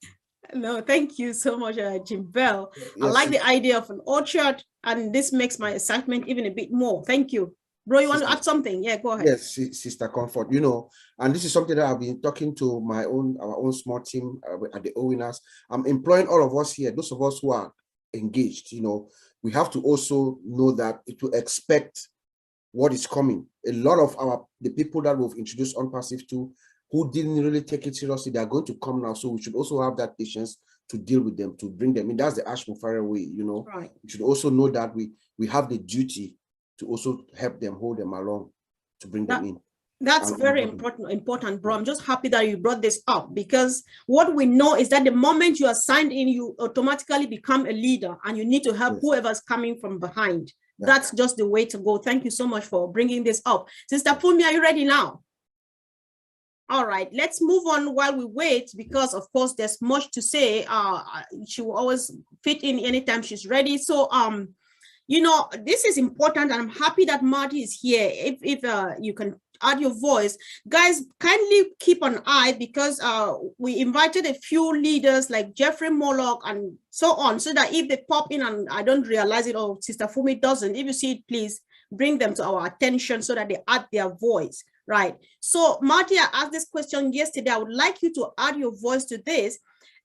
No, thank you so much, Jim Bell. Yes. I like the idea of an orchard, and this makes my excitement even a bit more. Thank you. Bro, you want to add something? Yeah, go ahead. Yes, Sister Comfort, you know, and this is something that I've been talking to our own small team at the OWINNERS. I'm employing all of us here, those of us who are engaged, you know, we have to also know that to expect what is coming. A lot of the people that we've introduced ONPASSIVE to who didn't really take it seriously, they are going to come now. So we should also have that patience to deal with them, to bring them in. That's the Ash Mufareh way, you know. Right. We should also know that we have the duty to also help them, hold them along, to bring them in. That's very important, bro. I'm just happy that you brought this up, because what we know is that the moment you are signed in, you automatically become a leader, and you need to help whoever's coming from behind. Yeah. That's just the way to go. Thank you so much for bringing this up. Sister Funmi, are you ready now? All right, let's move on while we wait, because of course there's much to say. She will always fit in anytime she's ready. So you know, this is important, and I'm happy that Marty is here. If you can add your voice, guys, kindly keep an eye, because we invited a few leaders like Jeffrey Moloch and so on, so that if they pop in and I don't realize it, or Sister Funmi doesn't, if you see it, please bring them to our attention so that they add their voice. Right. So Marty, I asked this question yesterday. I would like you to add your voice to this.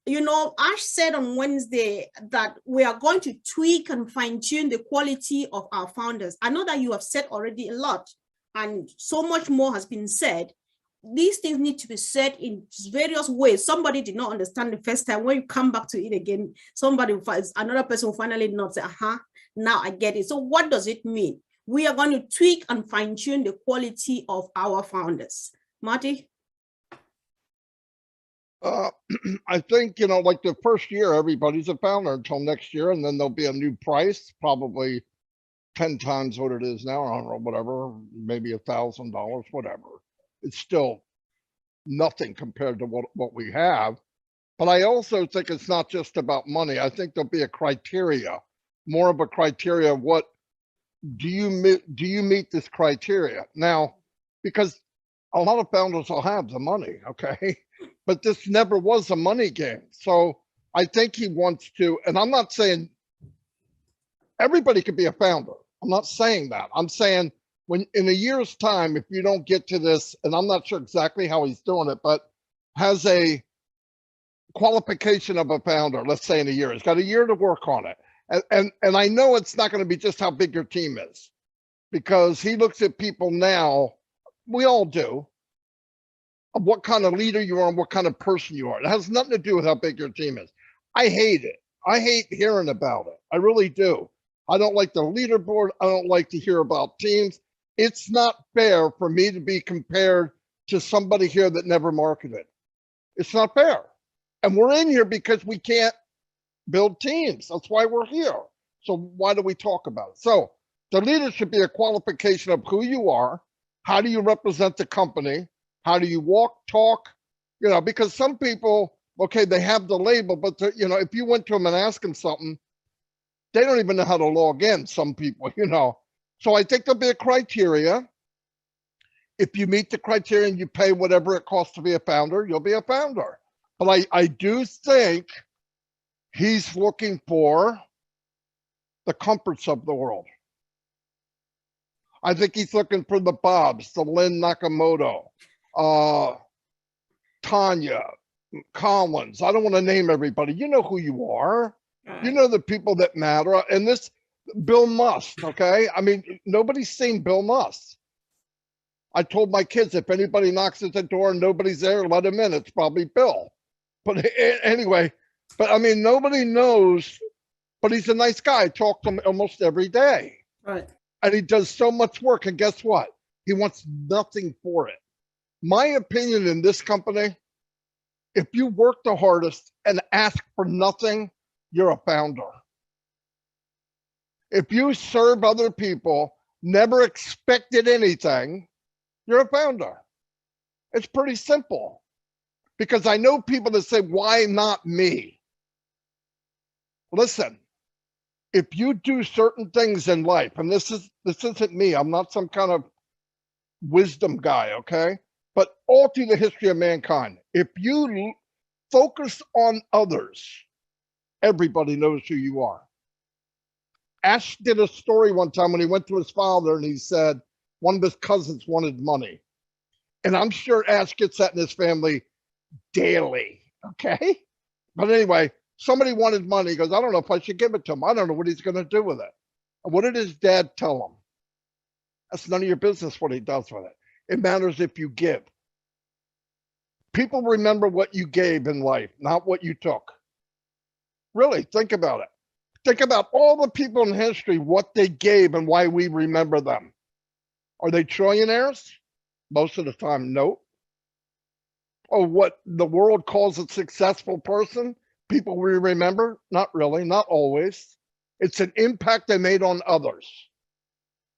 You know, Ash said on Wednesday that we are going to tweak and fine-tune the quality of our founders. I know that you have said already a lot, and so much more has been said. These things need to be said in various ways. Somebody did not understand the first time. When you come back to it again, another person will finally not say, now I get it. So what does it mean? We are going to tweak and fine-tune the quality of our founders. Marty? I think, you know, like the first year, everybody's a founder until next year, and then there'll be a new price, probably 10 times what it is now. I don't know, whatever, maybe $1,000, whatever. It's still nothing compared to what we have. But I also think it's not just about money. I think there'll be a criteria, more of a criteria. What do you meet this criteria? Now, because a lot of founders will have the money, okay? But this never was a money game. So I think he wants to, and I'm not saying everybody could be a founder. I'm not saying that. I'm saying when in a year's time, if you don't get to this, and I'm not sure exactly how he's doing it, but has a qualification of a founder, let's say in a year, he's got a year to work on it. And I know it's not going to be just how big your team is, because he looks at people now, we all do, of what kind of leader you are and what kind of person you are. It has nothing to do with how big your team is. I hate it. I hate hearing about it. I really do. I don't like the leaderboard. I don't like to hear about teams. It's not fair for me to be compared to somebody here that never marketed. It's not fair. And we're in here because we can't build teams. That's why we're here. So why do we talk about it? So the leader should be a qualification of who you are. How do you represent the company? How do you walk, talk? You know, because some people, okay, they have the label, but you know, if you went to them and asked them something, they don't even know how to log in, some people, you know. So I think there'll be a criteria. If you meet the criteria and you pay whatever it costs to be a founder, you'll be a founder. But I do think he's looking for the comforts of the world. I think he's looking for the Bobs, the Lynn Nakamoto, Tanya, Collins. I don't want to name everybody. You know who you are. You know the people that matter. And this Bill Musk, okay? I mean, nobody's seen Bill Musk. I told my kids, if anybody knocks at the door and nobody's there, let him in. It's probably Bill. But anyway, but I mean, nobody knows, but he's a nice guy. I talk to him almost every day. Right. And he does so much work. And guess what? He wants nothing for it. My opinion in this company, if you work the hardest and ask for nothing, you're a founder. If you serve other people never expected anything, you're a founder. It's pretty simple. Because I know people that say, why not me? Listen, if you do certain things in life, and this isn't me, I'm not some kind of wisdom guy, okay? But all through the history of mankind, if you focus on others, everybody knows who you are. Ash did a story one time when he went to his father and he said one of his cousins wanted money. And I'm sure Ash gets that in his family daily, okay? But anyway, somebody wanted money. He goes, I don't know if I should give it to him. I don't know what he's going to do with it. And what did his dad tell him? That's none of your business what he does with it. It matters if you give. People remember what you gave in life, not what you took. Really, think about it. Think about all the people in history, what they gave and why we remember them. Are they trillionaires? Most of the time, no. Or what the world calls a successful person, people we remember? Not really, not always. It's an impact they made on others.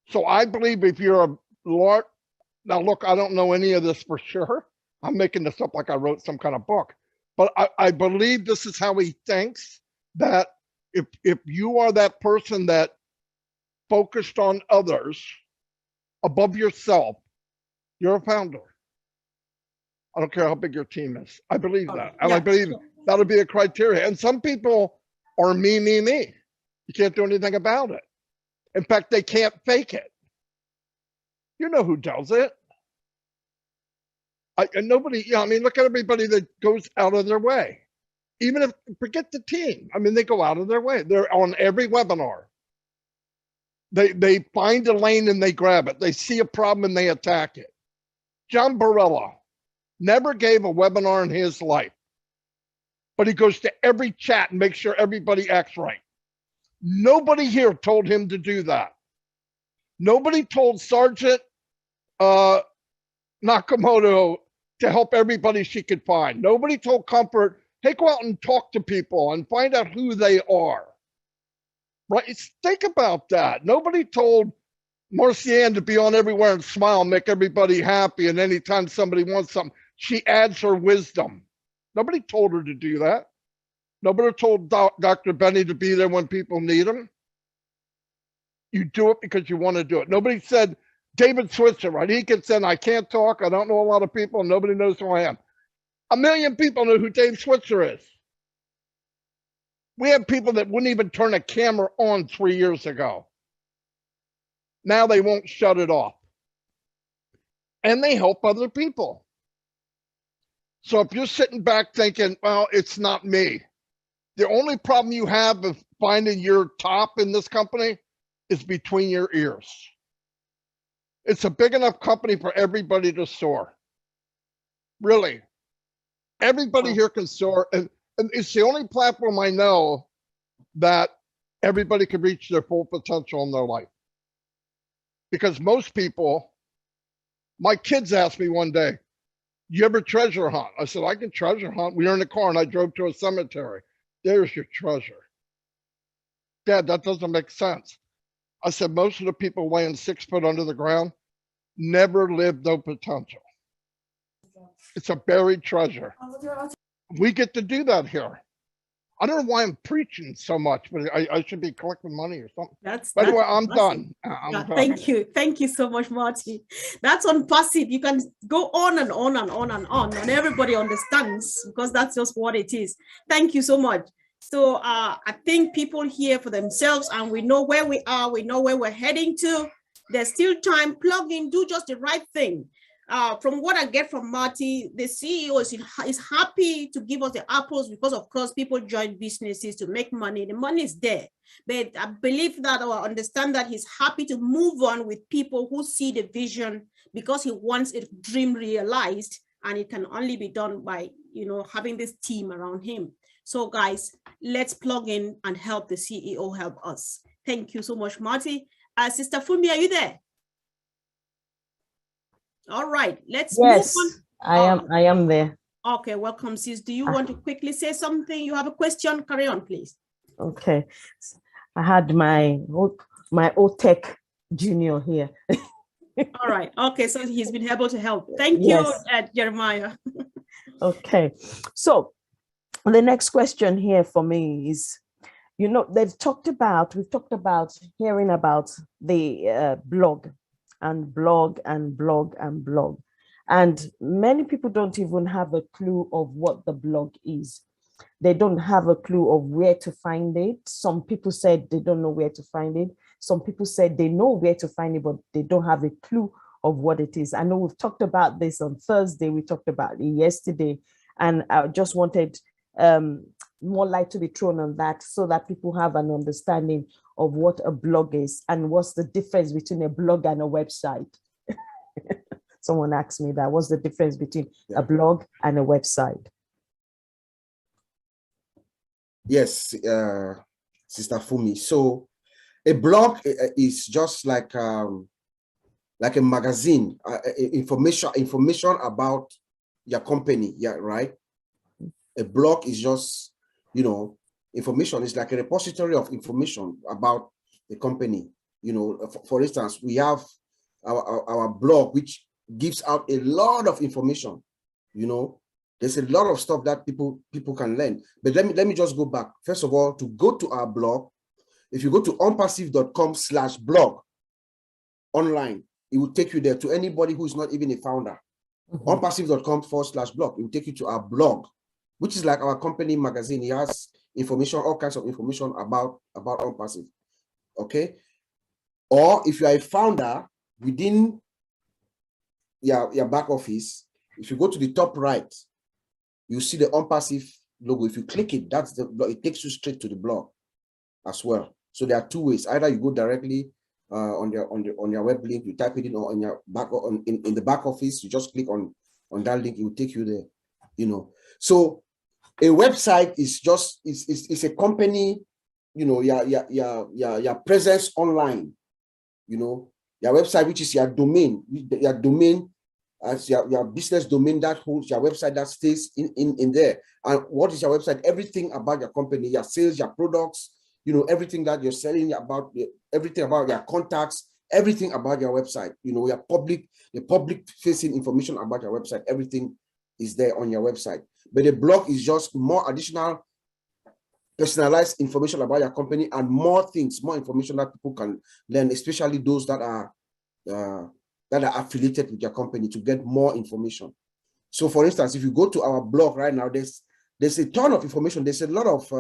So I believe if you're a large, now look, I don't know any of this for sure. I'm making this up like I wrote some kind of book. But I believe this is how he thinks, that if you are that person that focused on others above yourself, you're a founder. I don't care how big your team is. I believe that. And I believe that'll be a criteria. And some people are me. You can't do anything about it. In fact, they can't fake it. You know who does it. And nobody, I mean, look at everybody that goes out of their way. Even if, forget the team. I mean, they go out of their way. They're on every webinar. They find a lane and they grab it. They see a problem and they attack it. John Barella never gave a webinar in his life, but he goes to every chat and makes sure everybody acts right. Nobody here told him to do that. Nobody told Sergeant Nakamoto to help everybody she could find. Nobody told Comfort, hey, go out and talk to people and find out who they are. Right? Think about that. Nobody told Marcianne to be on everywhere and smile and make everybody happy. And anytime somebody wants something, she adds her wisdom. Nobody told her to do that. Nobody told Dr. Benny to be there when people need him. You do it because you want to do it. Nobody said, David Switzer, right? He gets in, I can't talk. I don't know a lot of people. Nobody knows who I am. 1 million people know who Dave Switzer is. We have people that wouldn't even turn a camera on 3 years ago. Now they won't shut it off. And they help other people. So if you're sitting back thinking, well, it's not me. The only problem you have of finding your top in this company is between your ears. It's a big enough company for everybody to soar. Really. Everybody here can soar. And it's the only platform I know that everybody can reach their full potential in their life. Because most people, my kids asked me one day, you ever treasure hunt? I said, I can treasure hunt. We were in the car and I drove to a cemetery. There's your treasure. Dad, that doesn't make sense. I said, most of the people laying 6 foot under the ground never lived no potential. It's a buried treasure. We get to do that here. I don't know why I'm preaching so much, but I should be collecting money or something. By the way, I'm done. I'm done. Thank you. Thank you so much, Marty. That's ONPASSIVE. You can go on and on and on and on, and everybody understands because that's just what it is. Thank you so much. So I think people hear for themselves, and we know where we are. We know where we're heading to. There's still time. Plug in. Do just the right thing. From what I get from Marty, the CEO is happy to give us the apples because, of course, people join businesses to make money. The money is there. But I believe that or understand that he's happy to move on with people who see the vision because he wants a dream realized, and it can only be done by, having this team around him. So, guys, let's plug in and help the CEO help us. Thank you so much, Marty. Sister Fumi, are you there? All right, let's move on. I am there. Okay, welcome, sis. Do you want to quickly say something? You have a question? Carry on, please. Okay. I had my old tech junior here. All right. Okay. So he's been able to help. Thank Yes. you, Jeremiah. Okay. So the next question here for me is, you know, we've talked about hearing about the blog. And many people don't even have a clue of what the blog is. They don't have a clue of where to find it. Some people said they don't know where to find it. Some people said they know where to find it, but they don't have a clue of what it is. I know we've talked about this on Thursday. We talked about it yesterday. And I just wanted more light to be thrown on that so that people have an understanding of what a blog is and what's the difference between a blog and a website. Someone asked me that. What's the difference between a blog and a website? Yes, Sister Fumi. So a blog is just like a magazine, information about your company. Yeah, right. A blog is just, you know, information. It's like a repository of information about the company. You know, for instance, we have our blog, which gives out a lot of information. You know, there's a lot of stuff that people can learn. But let me just go back. First of all, to go to our blog, if you go to onpassive.com/blog online, it will take you there to anybody who is not even a founder. Onpassive.com/blog, it will take you to our blog, which is like our company magazine. It has information, all kinds of information about OnPassive. Okay. Or if you are a founder within your back office, if you go to the top right, you see the OnPassive logo. If you click it, that's the blog. It takes you straight to the blog as well. So there are two ways. Either you go directly on your web link, you type it in, or on your in the back office, you just click on that link, it will take you there. You know, so a website is just it's a company, you know, your presence online, you know, your website, which is your domain, as your business domain that holds your website, that stays in there. And what is your website? Everything about your company, your sales, your products, you know, everything that you're selling, about everything about your contacts, everything about your website, you know, the public facing information about your website, everything is there on your website. But the blog is just more additional personalized information about your company and more information that people can learn, especially those that are affiliated with your company, to get more information. So for instance, if you go to our blog right now, there's a ton of information. There's a lot of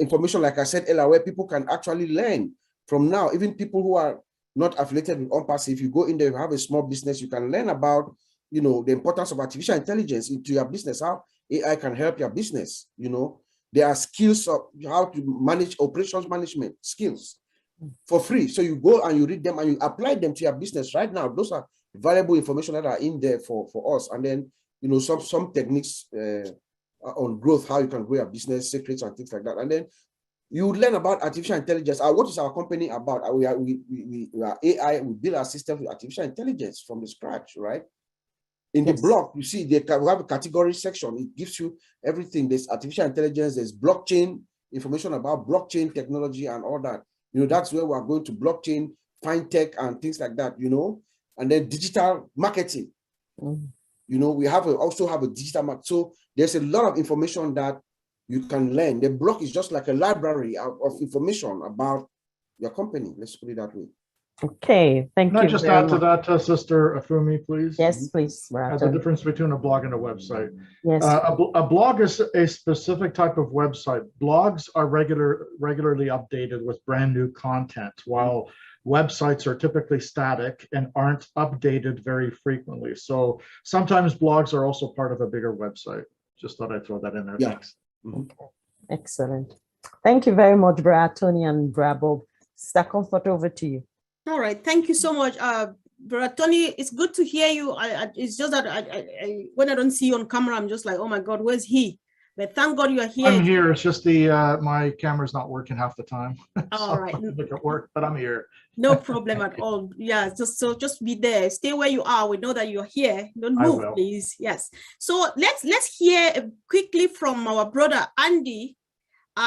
information, like I said earlier, where people can actually learn from now. Even people who are not affiliated with OnPassive, if you go in there, you have a small business, you can learn about, you know, the importance of artificial intelligence into your business, how AI can help your business. You know, there are skills of how to manage operations management skills for free. So you go and you read them and you apply them to your business right now. Those are valuable information that are in there for us. And then, you know, some techniques on growth, how you can grow your business, secrets and things like that. And then you learn about artificial intelligence. What is our company about? We are AI. We build our system with artificial intelligence from the scratch, right? In the blog, you see, we have a category section. It gives you everything. There's artificial intelligence, there's blockchain, information about blockchain technology and all that. You know, that's where we're going to blockchain, fintech, and things like that, you know, and then digital marketing. You know, we also have a digital market. So there's a lot of information that you can learn. The blog is just like a library of information about your company. Let's put it that way. Okay, thank you. Can I just add to that, Sister Afumi, please? Yes, please. The difference between a blog and a website. Yes. A blog is a specific type of website. Blogs are regularly updated with brand new content, while websites are typically static and aren't updated very frequently. So sometimes blogs are also part of a bigger website. Just thought I'd throw that in there. Yeah. Thanks. Okay. Excellent. Thank you very much, Brad Tony and Brad Bob. Sister Comfort, over to you. All right, thank you so much, Brother Tony. It's good to hear you. It's just that when I don't see you on camera, I'm just like, oh my God, where's he? But thank God you are here. I'm here. It's just my camera's not working half the time. All right, make it work, but I'm here. No problem at all. Yeah, just be there. Stay where you are. We know that you're here. Don't move, please. Yes. So let's hear quickly from our brother Andy.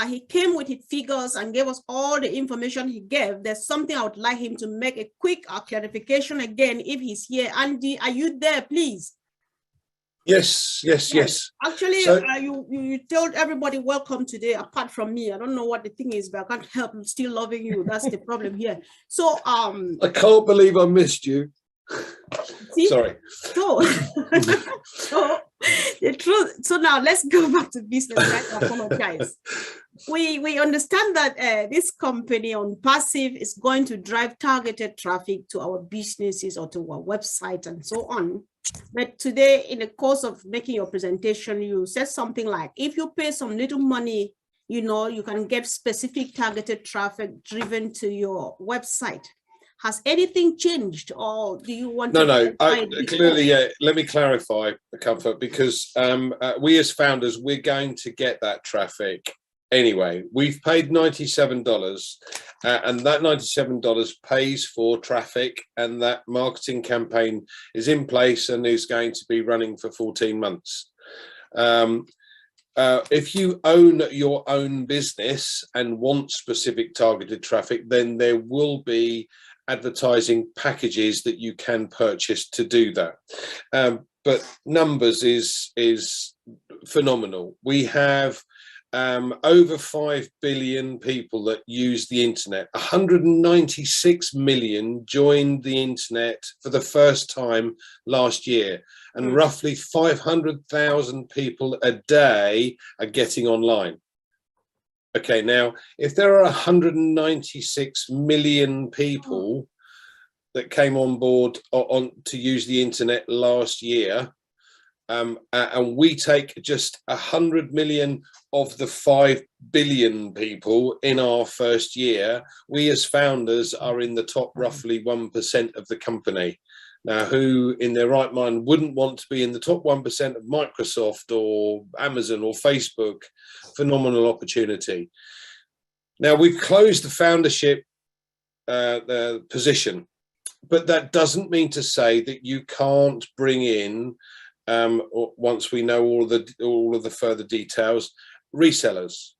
he came with his figures and gave us all the information he gave. There's something I would like him to make a quick clarification again if he's here. Andy, are you there, please? Yes. Actually, So, you told everybody welcome today, apart from me. I don't know what the thing is, but I can't help still loving you. That's the problem here. So I can't believe I missed you. See? Sorry. So, the truth. So now let's go back to business. I apologize. We understand that this company ONPASSIVE is going to drive targeted traffic to our businesses or to our website and so on. But today, in the course of making your presentation, you said something like, if you pay some little money, you know, you can get specific targeted traffic driven to your website. Has anything changed, or do you want to? No, clearly, yeah. Let me clarify, Comfort, because we as founders, we're going to get that traffic anyway. We've paid $97, and that $97 pays for traffic, and that marketing campaign is in place and is going to be running for 14 months. If you own your own business and want specific targeted traffic, then there will be advertising packages that you can purchase to do that. But numbers is phenomenal. We have over 5 billion people that use the internet. 196 million joined the internet for the first time last year, and roughly 500,000 people a day are getting online. Okay, now, if there are 196 million people that came on board to use the internet last year, and we take just 100 million of the 5 billion people in our first year, we as founders are in the top roughly 1% of the company. Now, who in their right mind wouldn't want to be in the top 1% of Microsoft or Amazon or Facebook? Phenomenal opportunity. Now, we've closed the foundership position, but that doesn't mean to say that you can't bring in, once we know all of the further details, resellers.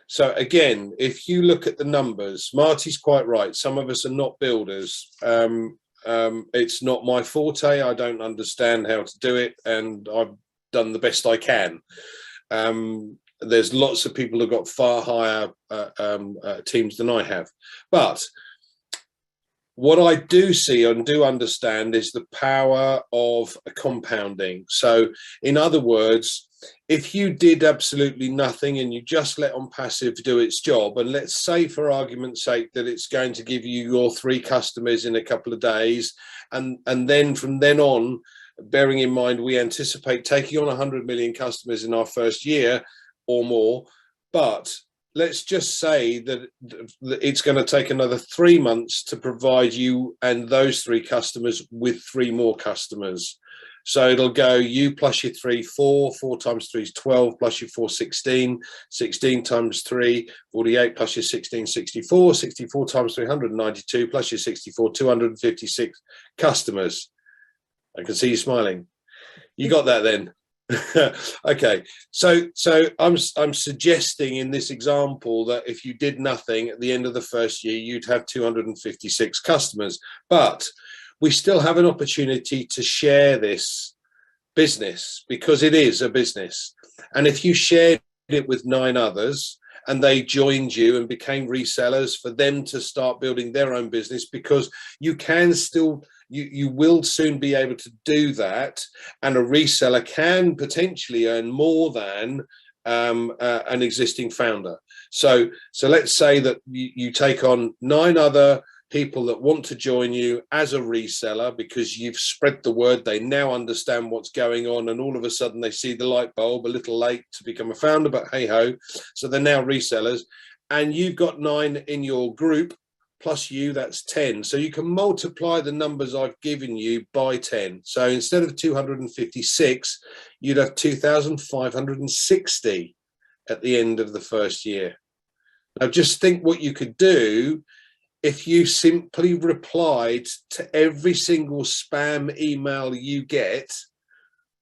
So again, if you look at the numbers, Marty's quite right. Some of us are not builders. It's not my forte. I don't understand how to do it, and I've done the best I can. There's lots of people who've got far higher teams than I have. But what I do see and do understand is the power of compounding. So in other words, if you did absolutely nothing and you just let ONPASSIVE do its job, and let's say for argument's sake that it's going to give you your 3 customers in a couple of days, and then from then on, bearing in mind we anticipate taking on 100 million customers in our first year or more, but let's just say that it's going to take another 3 months to provide you and those 3 customers with 3 more customers. So it'll go you plus your 3, 4 times 3 is 12, plus your 4, 16 times 3, 48, plus your 16, 64 times 392, plus your 64, 256 customers. I can see you smiling. You got that then? Okay, so I'm suggesting in this example that if you did nothing at the end of the first year, you'd have 256 customers, but we still have an opportunity to share this business because it is a business. And if you shared it with 9 others and they joined you and became resellers, for them to start building their own business, because you can still, you will soon be able to do that, and a reseller can potentially earn more than an existing founder. So let's say that you take on 9 other people that want to join you as a reseller because you've spread the word. They now understand what's going on, and all of a sudden they see the light bulb, a little late to become a founder, but hey ho. So they're now resellers, and you've got 9 in your group plus you, that's 10. So you can multiply the numbers I've given you by 10. So instead of 256, you'd have 2,560 at the end of the first year. Now just think what you could do if you simply replied to every single spam email you get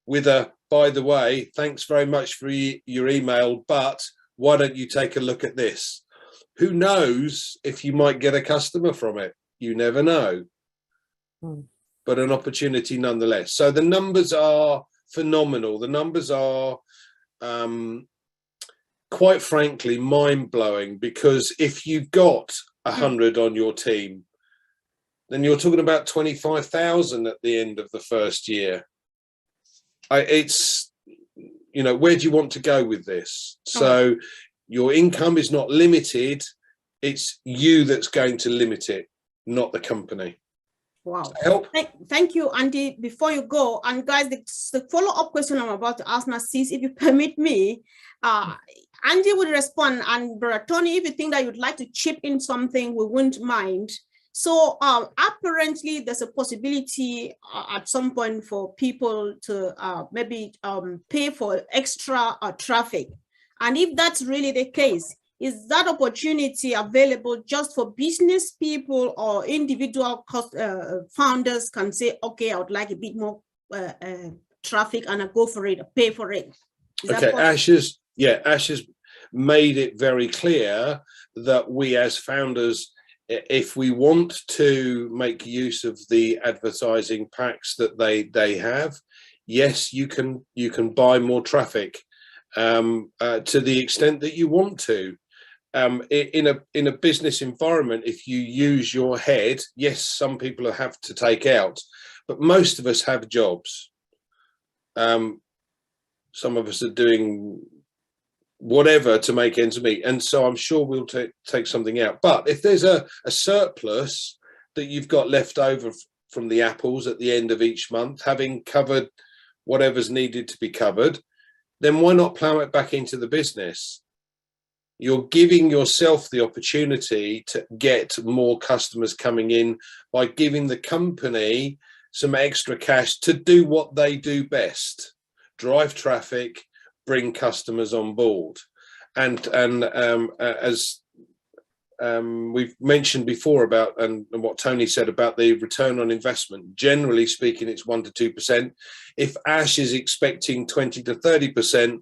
with a, by the way, thanks very much for your email, but why don't you take a look at this? Who knows if you might get a customer from it? You never know. But an opportunity nonetheless. So the numbers are phenomenal. The numbers are, quite frankly, mind-blowing, because if you've got 100 on your team, then you're talking about 25,000 at the end of the first year. It's, you know, where do you want to go with this? So your income is not limited. It's you that's going to limit it, not the company. Wow. Help. Thank you, Andy. Before you go, and guys, the follow-up question I'm about to ask now, sis, if you permit me, Andy would respond, and Brother Tony, if you think that you'd like to chip in something, we wouldn't mind. So apparently there's a possibility at some point for people to maybe pay for extra traffic. And if that's really the case, is that opportunity available just for business people, or individual founders can say, okay, I would like a bit more traffic and I go for it, pay for it? Okay, Ash has made it very clear that we as founders, if we want to make use of the advertising packs that they have, yes, you can buy more traffic to the extent that you want to. In a business environment, if you use your head, yes, some people have to take out, but most of us have jobs. Some of us are doing whatever to make ends meet, and so I'm sure we'll take something out. But if there's a surplus that you've got left over from the apples at the end of each month, having covered whatever's needed to be covered, then why not plow it back into the business? You're giving yourself the opportunity to get more customers coming in by giving the company some extra cash to do what they do best: drive traffic, bring customers on board. And as we've mentioned before about, and what Tony said about the return on investment, generally speaking, it's 1 to 2%. If Ash is expecting 20 to 30%,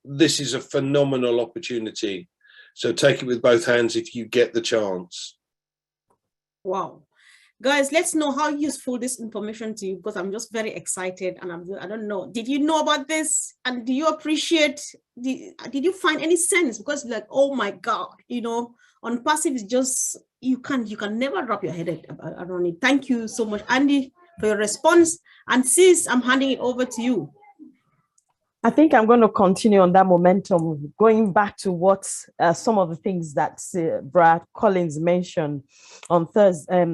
this is a phenomenal opportunity. So take it with both hands if you get the chance. Wow. Guys, let's know how useful this information to you, because I'm just very excited, and I don't know. Did you know about this? And do you appreciate, did you find any sense? Because like, oh my God, you know, ONPASSIVE is just, you can never wrap your head around it. Thank you so much, Andy, for your response. And sis, I'm handing it over to you. I think I'm going to continue on that momentum, going back to what some of the things that Brad Collins mentioned on Thursday,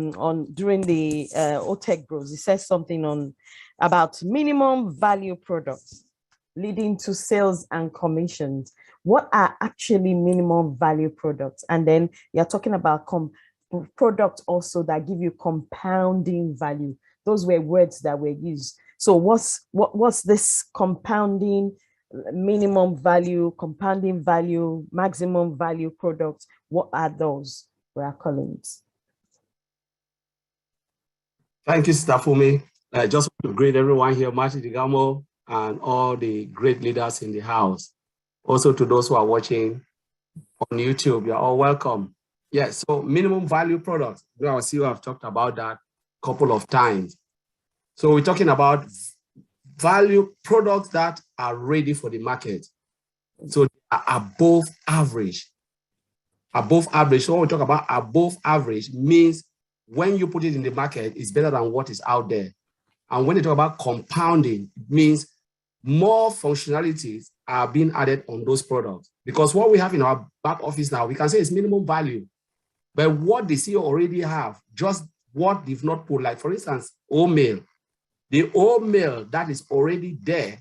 during the OTech Bros. He says something about minimum value products leading to sales and commissions. What are actually minimum value products? And then you're talking about products also that give you compounding value. Those were words that were used. So what's this compounding, minimum value, compounding value, maximum value products? What are those, Brad Collins? Thank you, Stafumi. I just want to greet everyone here, Marty Digamo, and all the great leaders in the house. Also to those who are watching on YouTube, you're all welcome. Yes, so minimum value products. I see you have talked about that a couple of times. So we're talking about value products that are ready for the market. So they are above average. Above average. So when we talk about above average, means when you put it in the market, it's better than what is out there. And when you talk about compounding, it means more functionalities are being added on those products. Because what we have in our back office now, we can say it's minimum value. But what the CEO already have, just what they've not put, like for instance, mail. The old mail that is already there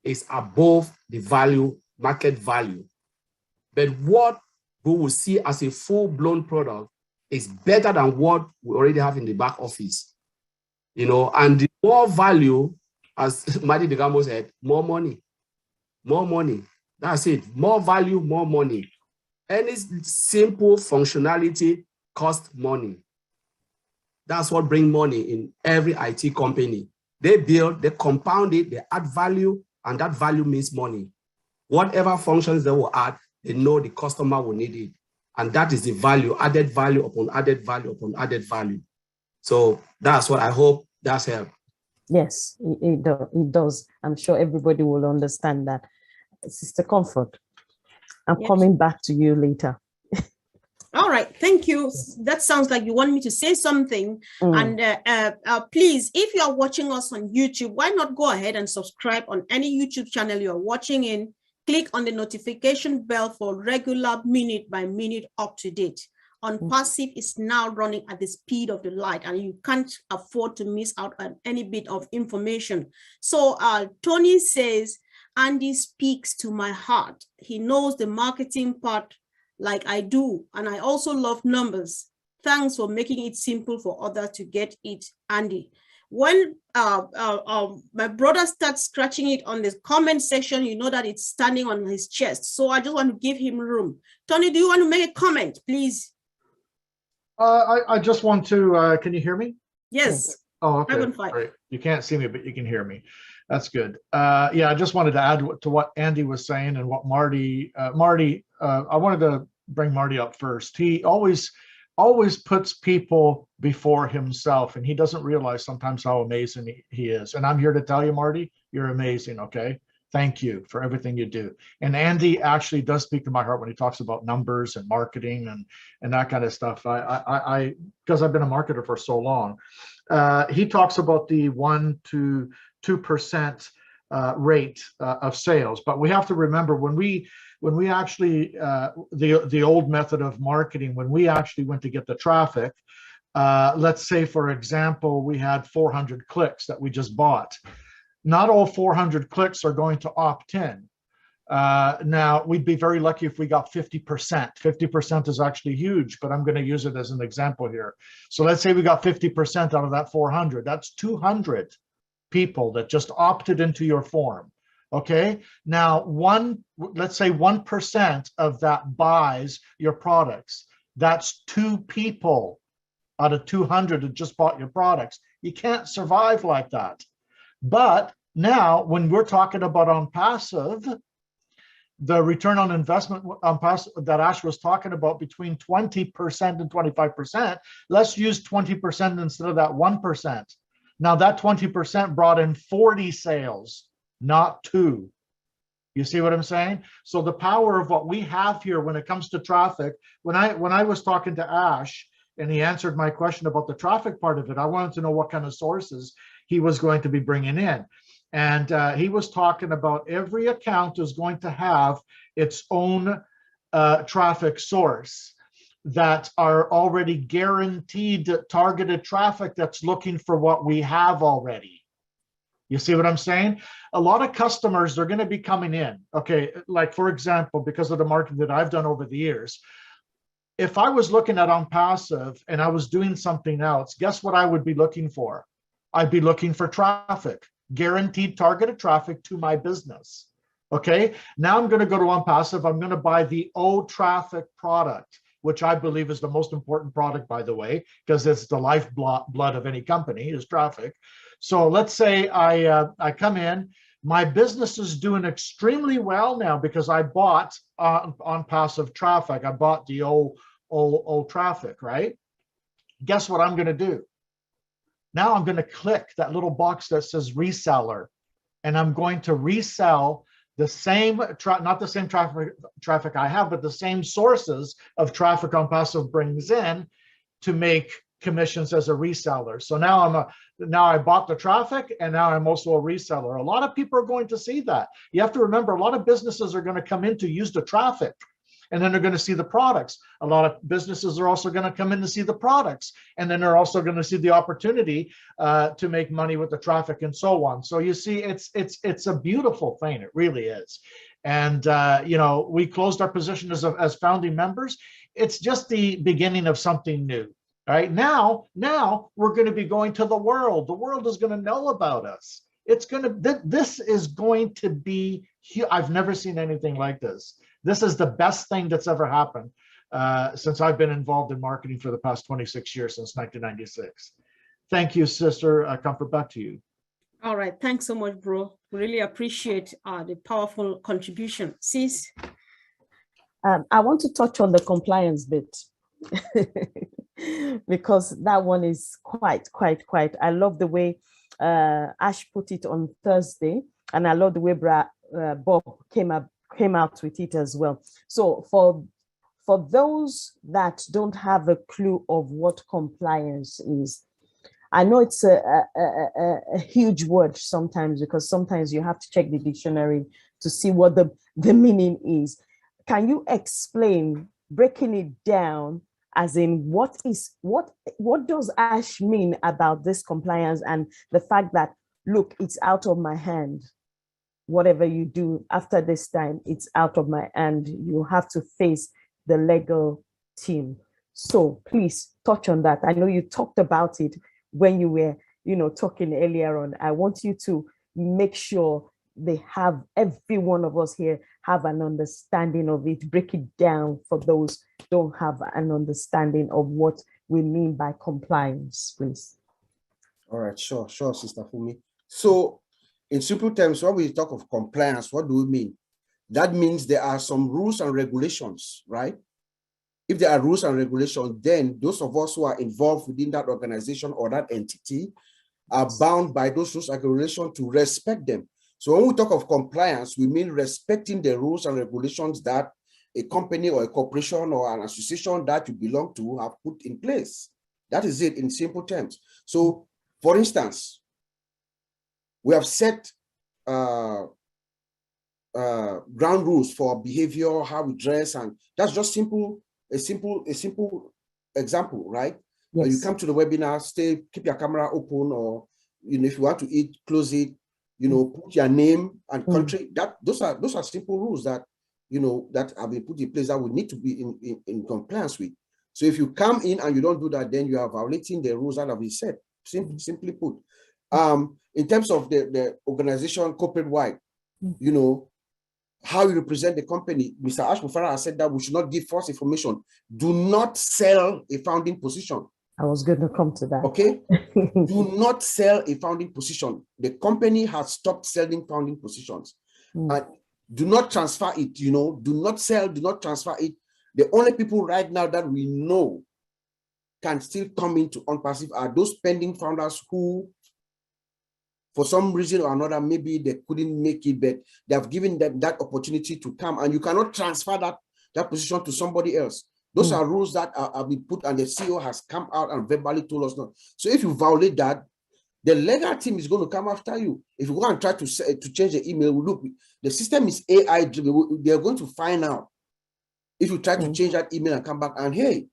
is above the value, market value. But what we will see as a full-blown product is better than what we already have in the back office. You know, and the more value, as Marty Digamo said, more money. More money. That's it. More value, more money. Any simple functionality costs money. That's what brings money in every IT company. They build, they compound it, they add value, and that value means money. Whatever functions they will add, They know the customer will need it. And that is the value, added value upon added value upon added value. So that's what I hope that's helped. Yes, it does. I'm sure everybody will understand that. Sister Comfort, I'm coming back to you later. All right, thank you. That sounds like you want me to say something. And please, if you are watching us on YouTube, why not go ahead and subscribe on any YouTube channel you're watching in. Click on the notification bell for regular minute-by-minute up-to-date. ONPASSIVE is now running at the speed of the light, and you can't afford to miss out on any bit of information. So Tony says, Andy speaks to my heart. He knows the marketing part like I do, and I also love numbers. Thanks for making it simple for others to get it, Andy. When my brother starts scratching it on the comment section, you know that it's standing on his chest. So I just want to give him room. Tony, do you want to make a comment, please? I just want to, can you hear me? Yes. Oh, okay. Right. You can't see me, but you can hear me. That's good. Yeah, I just wanted to add to what Andy was saying and what Marty, I wanted to bring Marty up first. He always puts people before himself, and he doesn't realize sometimes how amazing he is. And I'm here to tell you, Marty, you're amazing, okay? Thank you for everything you do. And Andy actually does speak to my heart when he talks about numbers and marketing and that kind of stuff. Because I've been a marketer for so long. He talks about the 1 to 2% rate of sales, but we have to remember when we actually the old method of marketing, when we actually went to get the traffic, let's say for example we had 400 clicks that we just bought. Not all 400 clicks are going to opt in. Now we'd be very lucky if we got 50%. 50% is actually huge, but I'm going to use it as an example here. So let's say we got 50% out of that 400. That's 200 people that just opted into your form. Okay, now let's say 1% of that buys your products. That's 2 people out of 200 that just bought your products. You can't survive like that. But now when we're talking about ONPASSIVE, the return on investment that Ash was talking about between 20% and 25%, let's use 20% instead of that 1%. Now that 20% brought in 40 sales, not 2. You see what I'm saying? So the power of what we have here when it comes to traffic, when I was talking to Ash and he answered my question about the traffic part of it, I wanted to know what kind of sources he was going to be bringing in. And he was talking about every account is going to have its own traffic source that are already guaranteed targeted traffic that's looking for what we have already. You see what I'm saying? A lot of customers, they're going to be coming in. Okay, like for example, because of the marketing that I've done over the years, if I was looking at ONPASSIVE and I was doing something else, guess what I would be looking for? I'd be looking for traffic, guaranteed targeted traffic to my business. Okay, now I'm going to go to ONPASSIVE. I'm going to buy the O traffic product, which I believe is the most important product, by the way, because it's the lifeblood of any company is traffic. So let's say I come in, my business is doing extremely well now because I bought ONPASSIVE traffic. I bought the O traffic, right? Guess what I'm going to do? Now I'm going to click that little box that says reseller, and I'm going to resell the same, not the same traffic I have, but the same sources of traffic ONPASSIVE brings in to make commissions as a reseller. So now I bought the traffic and now I'm also a reseller. A lot of people are going to see that. You have to remember, a lot of businesses are going to come in to use the traffic, and then they're going to see the products. A lot of businesses are also going to come in to see the products, and then they're also going to see the opportunity to make money with the traffic and so on. So you see, it's a beautiful thing. It really is. And you know, we closed our position as founding members. It's just the beginning of something new. Right now we're going to be going to the world. The world is going to know about us. It's going to. This is going to be. I've never seen anything like this. This is the best thing that's ever happened since I've been involved in marketing for the past 26 years, since 1996. Thank you, Sister Comfort. Back to you. All right. Thanks so much, bro. Really appreciate the powerful contribution. Sis? I want to touch on the compliance bit because that one is quite. I love the way Ash put it on Thursday, and I love the way Bob came out with it as well. So for those that don't have a clue of what compliance is, I know it's a huge word sometimes, because sometimes you have to check the dictionary to see what the meaning is. Can you explain, breaking it down, as in what does Ash mean about this compliance and the fact that, look, it's out of my hand. Whatever you do after this time, it's out of my hand. You have to face the legal team. So please touch on that. I know you talked about it when you were, talking earlier on. I want you to make sure every one of us here have an understanding of it. Break it down for those who don't have an understanding of what we mean by compliance, please. All right, sure, Sister Fumi. So in simple terms, when we talk of compliance, what do we mean? That means there are some rules and regulations, right? If there are rules and regulations, then those of us who are involved within that organization or that entity are bound by those rules and regulations to respect them. So when we talk of compliance, we mean respecting the rules and regulations that a company or a corporation or an association that you belong to have put in place. That is it in simple terms. So for instance, we have set ground rules for behavior, how we dress, and that's just a simple example, right? Yes. You come to the webinar, keep your camera open, or if you want to eat, close it. Put your name and country. Those are simple rules that that have been put in place that we need to be in compliance with. So if you come in and you don't do that, then you are violating the rules that have been set. Simply put, in terms of the organization corporate wide, how you represent the company. Mr. Ash Mufareh has said that we should not give false information. Do not sell a founding position. I was going to come to that. Okay. Do not sell a founding position. The company has stopped selling founding positions. And do not transfer it, do not sell, do not transfer it. The only people right now that we know can still come into ONPASSIVE are those pending founders who, for some reason or another, maybe they couldn't make it, but they have given them that opportunity to come, and you cannot transfer that position to somebody else. Those are rules that have been put, and the CEO has come out and verbally told us not. So if you violate that, the legal team is going to come after you. If you go and try to change the email, look, the system is AI driven. They're going to find out if you try to change that email and come back, and hey,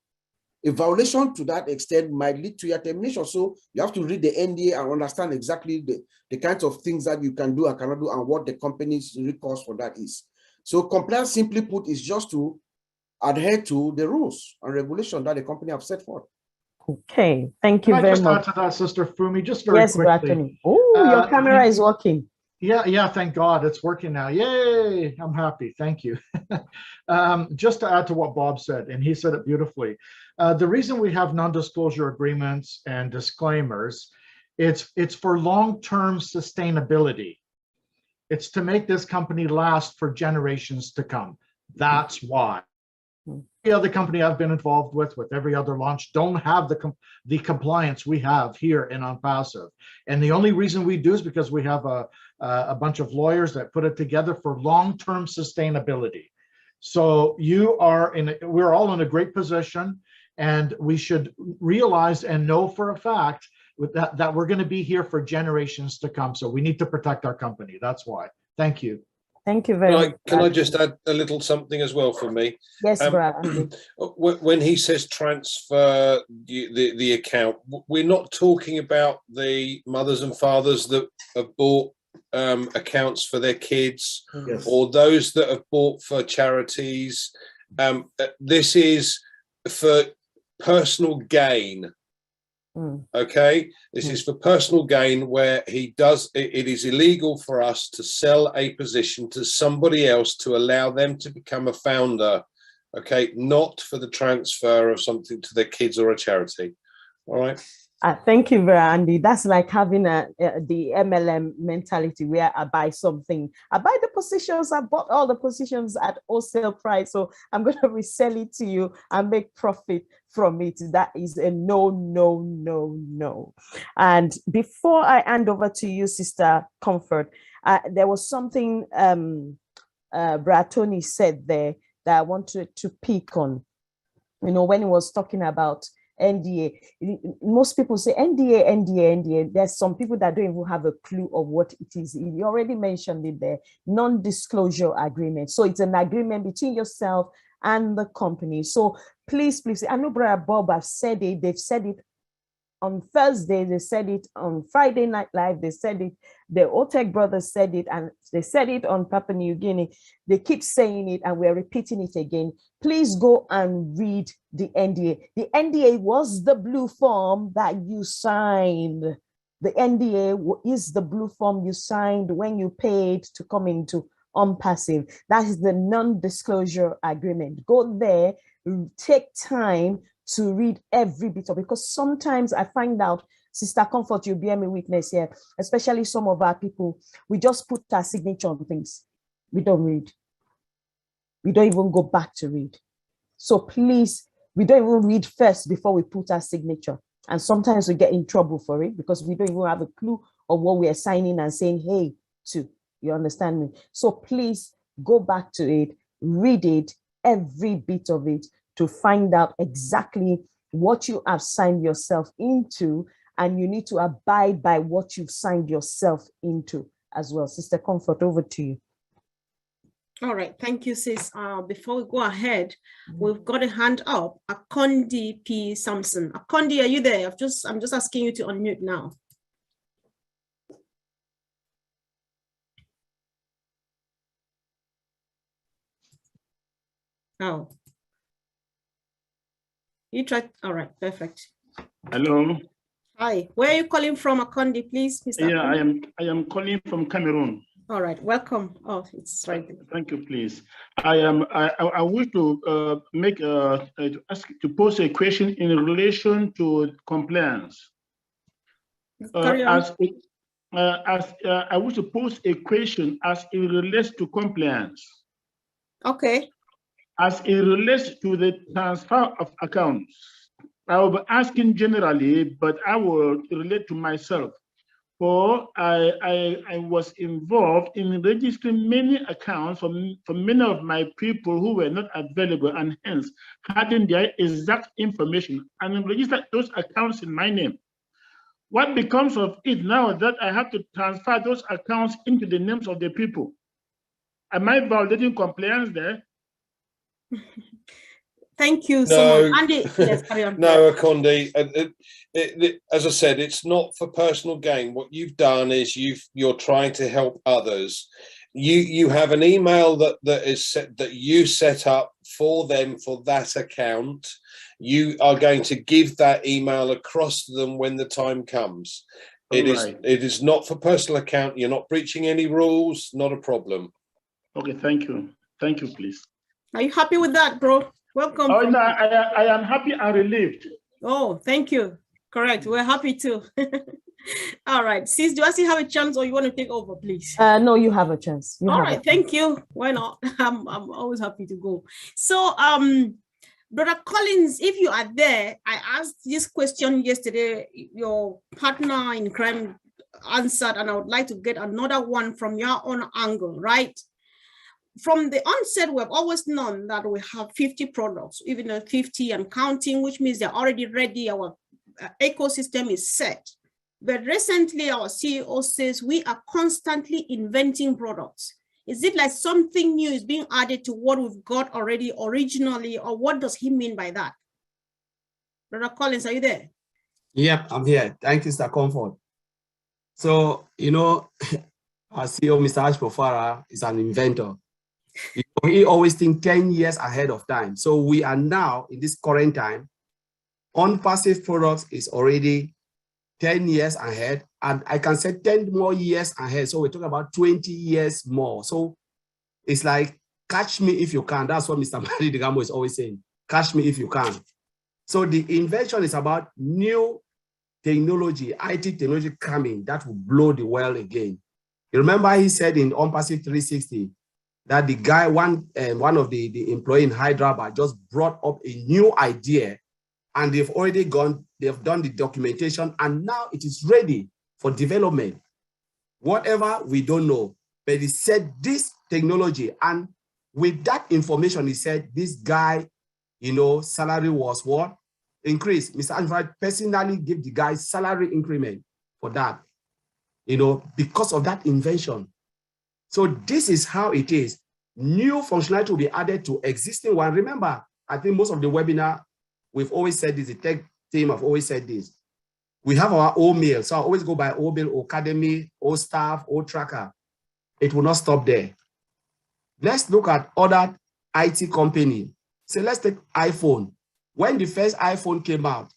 a violation to that extent might lead to your termination. So you have to read the NDA and understand exactly the kinds of things that you can do and cannot do, and what the company's recourse for that is. So compliance, simply put, is just to adhere to the rules and regulation that the company have set forth. Okay, thank you very much. Can I just add to that, Sister Fumi, just very quickly? Oh, your camera is working. Yeah, thank God it's working now. Yay, I'm happy, thank you. Just to add to what Bob said, and he said it beautifully, the reason we have non-disclosure agreements and disclaimers, it's for long-term sustainability. It's to make this company last for generations to come. That's why. The other company I've been involved with every other launch, don't have the compliance we have here in ONPASSIVE. And the only reason we do is because we have a bunch of lawyers that put it together for long-term sustainability. So we're all in a great position, and we should realize and know for a fact that we're going to be here for generations to come. So we need to protect our company. That's why. Thank you. Thank you very much. Can I just add a little something as well for me? Yes, brother. When he says transfer the account, we're not talking about the mothers and fathers that have bought accounts for their kids, yes, or those that have bought for charities. This is for personal gain. Okay, this is for personal gain, where it is illegal for us to sell a position to somebody else to allow them to become a founder. Okay, not for the transfer of something to their kids or a charity. All right. Thank you, very Andy. That's like having the MLM mentality where I buy something. I buy the positions, I bought all the positions at wholesale price. So I'm going to resell it to you and make profit from it. That is a no, no, no, no. And before I hand over to you, Sister Comfort, there was something Brad Tony said there that I wanted to pick on. You know, when he was talking about NDA, most people say NDA, NDA, NDA. There's some people that don't even have a clue of what it is. You already mentioned it there, non-disclosure agreement. So it's an agreement between yourself and the company. So please, please, I know Brother Bob have said it, they've said it on Thursday, they said it on Friday Night Live, they said it, the Otech brothers said it, and they said it on Papua New Guinea. They keep saying it and we're repeating it again. Please go and read the NDA. The NDA was the blue form that you signed. The NDA is the blue form you signed when you paid to come into ONPASSIVE. That is the non-disclosure agreement. Go there, take time to read every bit of it, because sometimes I find out, Sister Comfort, you'll bear me witness here, especially some of our people, we just put our signature on things. We don't read. We don't even go back to read. So please, we don't even read first before we put our signature. And sometimes we get in trouble for it because we don't even have a clue of what we are signing and saying, hey, to. You understand me? So please go back to it, read it, every bit of it, to find out exactly what you have signed yourself into, and you need to abide by what you've signed yourself into as well. Sister Comfort, over to you. All right, thank you, sis. Before we go ahead, we've got a hand up, Akondi P. Sampson. Akondi, are you there? I'm just asking you to unmute now. Oh. You tried. All right, perfect. Hello. Hi, where are you calling from, Akondi, please, Mr. Yeah, Akondi? I am calling from Cameroon. All right, welcome. Oh, it's right there. Thank you, please. I wish to to pose a question in relation to compliance. Carry on. I wish to pose a question as it relates to compliance. Okay. As it relates to the transfer of accounts, I will be asking generally, but I will relate to myself. For I was involved in registering many accounts for many of my people who were not available and hence having their exact information and registered those accounts in my name. What becomes of it now that I have to transfer those accounts into the names of the people? Am I violating compliance there? Thank you so much. Andy, yes, carry on. No, Akondi, as I said, it's not for personal gain. What you've done is you're trying to help others. You have an email that you set up for them for that account. You are going to give that email across to them when the time comes. It is not for personal account. You're not breaching any rules. Not a problem. Okay, thank you. Thank you, please. Are you happy with that, bro? Welcome. Oh, no, I am happy and relieved. Oh, thank you. Correct. We're happy too. All right. Sis, do I still have a chance or you want to take over, please? No, you have a chance. All right. Thank you. Why not? I'm always happy to go. So, Brother Collins, if you are there, I asked this question yesterday, your partner in crime answered, and I would like to get another one from your own angle, right? From the onset, we've always known that we have 50 products, even at 50 and counting, which means they're already ready. Our ecosystem is set. But recently, our CEO says we are constantly inventing products. Is it like something new is being added to what we've got already originally, or what does he mean by that? Brother Collins, are you there? Yep, I'm here. Thank you, Mr. Comfort. So, you know, our CEO, Mr. Mufareh, is an inventor. He always thinks 10 years ahead of time. So we are now in this current time, ONPASSIVE products is already 10 years ahead, and I can say 10 more years ahead. So we're talking about 20 years more. So it's like, catch me if you can. That's what Mr. Madi Digamo is always saying. Catch me if you can. So the invention is about new technology, IT technology coming that will blow the world again. You remember he said in ONPASSIVE 360 that the guy, one of the employee in Hyderabad just brought up a new idea, and they've already done the documentation, and now it is ready for development. Whatever, we don't know, but he said this technology, and with that information, he said this guy, you know, salary was what? Increased. Mr. Anwar personally gave the guy salary increment for that, you know, because of that invention. So this is how it is. New functionality will be added to existing one. Remember, I think most of the webinar, we've always said this, the tech team have always said this. We have our own mail. So I always go by old mail, academy, old staff, old tracker. It will not stop there. Let's look at other IT company. So let's take iPhone. When the first iPhone came out,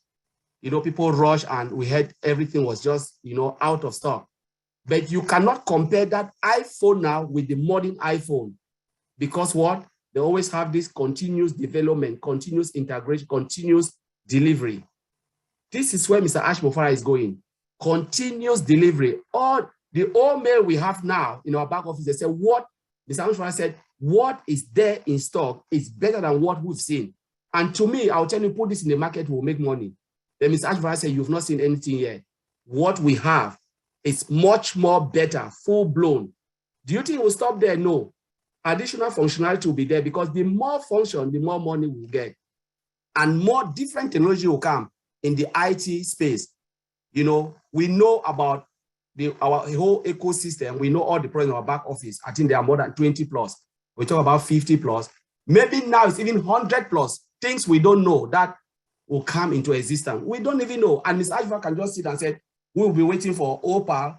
you know, people rushed and we heard everything was just, you know, out of stock. But you cannot compare that iPhone now with the modern iPhone, because what? They always have this continuous development, continuous integration, continuous delivery. This is where Mr. Mufareh is going. Continuous delivery. All the old mail we have now in our back office, they say what Mr. Mufareh said, what is there in stock is better than what we've seen. And to me, I'll tell you, put this in the market, will make money. Then Mr. Mufareh said, you've not seen anything yet. What we have is much more better, full blown. Do you think it will stop there? No. Additional functionality will be there, because the more function, the more money we'll get. And more different technology will come in the IT space. You know, we know about our whole ecosystem. We know all the products in our back office. I think there are more than 20 plus. We talk about 50 plus. Maybe now it's even 100 plus things we don't know that will come into existence. We don't even know. And Ms. Ashva can just sit and say, we'll be waiting for Opal.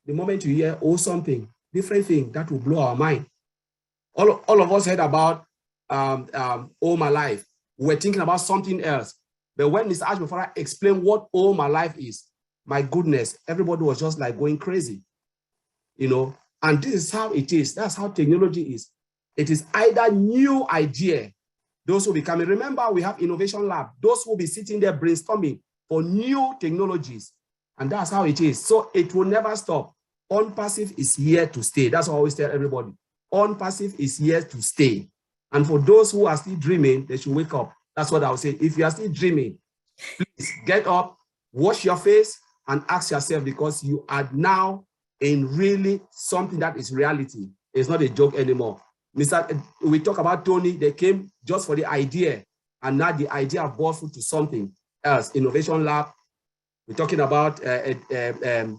The moment you hear, oh, something, different thing, that will blow our mind. All of us heard about All My Life. We're thinking about something else. But when Mr. Mufareh explained what All My Life is, my goodness, everybody was just like going crazy, you know. And this is how it is. That's how technology is. It is either new idea, those who be coming. Remember, we have innovation lab. Those who will be sitting there brainstorming for new technologies. And that's how it is. So it will never stop. ONPASSIVE is here to stay. That's what I always tell everybody. ONPASSIVE is here to stay. And for those who are still dreaming, they should wake up. That's what I would say. If you are still dreaming, please get up, wash your face, and ask yourself, because you are now in really something that is reality. It's not a joke anymore. We talk about Tony, they came just for the idea, and now the idea brought food to something else. Innovation lab, we're talking about data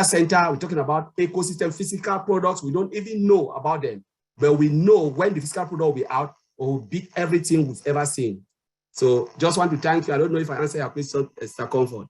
center, we're talking about ecosystem, physical products. We don't even know about them, but we know when the physical product will be out, it will beat everything we've ever seen. So just want to thank you. I don't know if I answered your question, Mr. Comfort.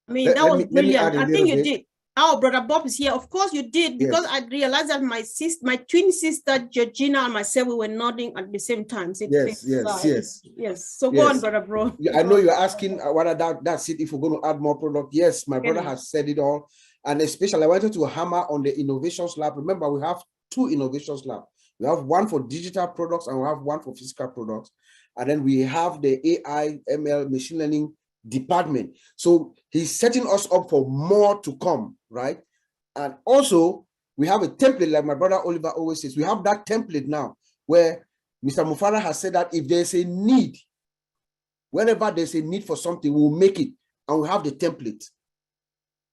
I mean, that was brilliant. I think you did. Our brother Bob is here. Of course you did, because I realized that my twin sister Georgina and myself, we were nodding at the same time. Yes. So go on, brother bro. I know you're asking whether that's it, if we're going to add more product. Yes, my brother has said it all. And especially I wanted to hammer on the innovations lab. Remember, we have 2 innovations lab. We have one for digital products and we have one for physical products. And then we have the AI, ML, machine learning department. So he's setting us up for more to come, right? And also we have a template, like my brother Oliver always says. We have that template now where Mr. Mufareh has said that if there's a need, whenever there's a need for something, we'll make it, and we have the template.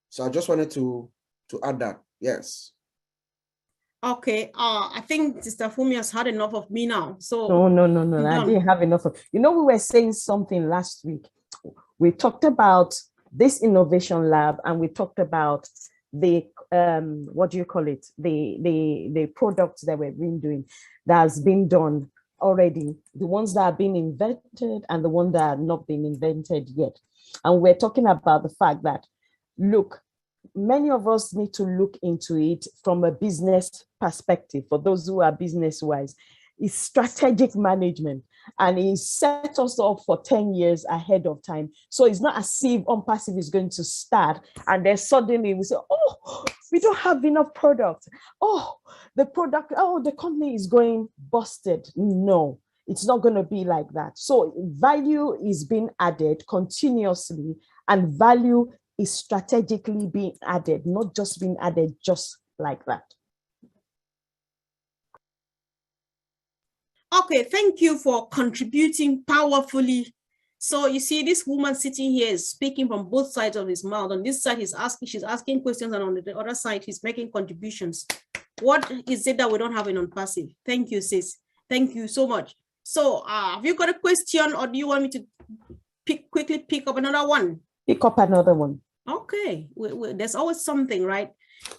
So I just wanted to add that. Yes. Okay, I think Sister Fumi has had enough of me now. So no, I didn't have enough of, you know, we were saying something last week. We talked about this innovation lab, and we talked about the what do you call it? The products that we've been doing, that has been done already, the ones that are being invented and the ones that are not being invented yet. And we're talking about the fact that, look, many of us need to look into it from a business perspective. For those who are business wise, it's strategic management, and it set us up for 10 years ahead of time. So it's not as if ONPASSIVE is going to start and then suddenly we say, oh, we don't have enough product. Oh, the company is going busted. No, it's not going to be like that. So value is being added continuously and value is strategically being added, not just being added just like that. Okay, thank you for contributing powerfully. So you see, this woman sitting here is speaking from both sides of his mouth. On this side, she's asking questions, and on the other side, he's making contributions. What is it that we don't have in ONPASSIVE? Thank you, sis. Thank you so much. So have you got a question, or do you want me to quickly pick up another one? Pick up another one. Okay, there's always something, right?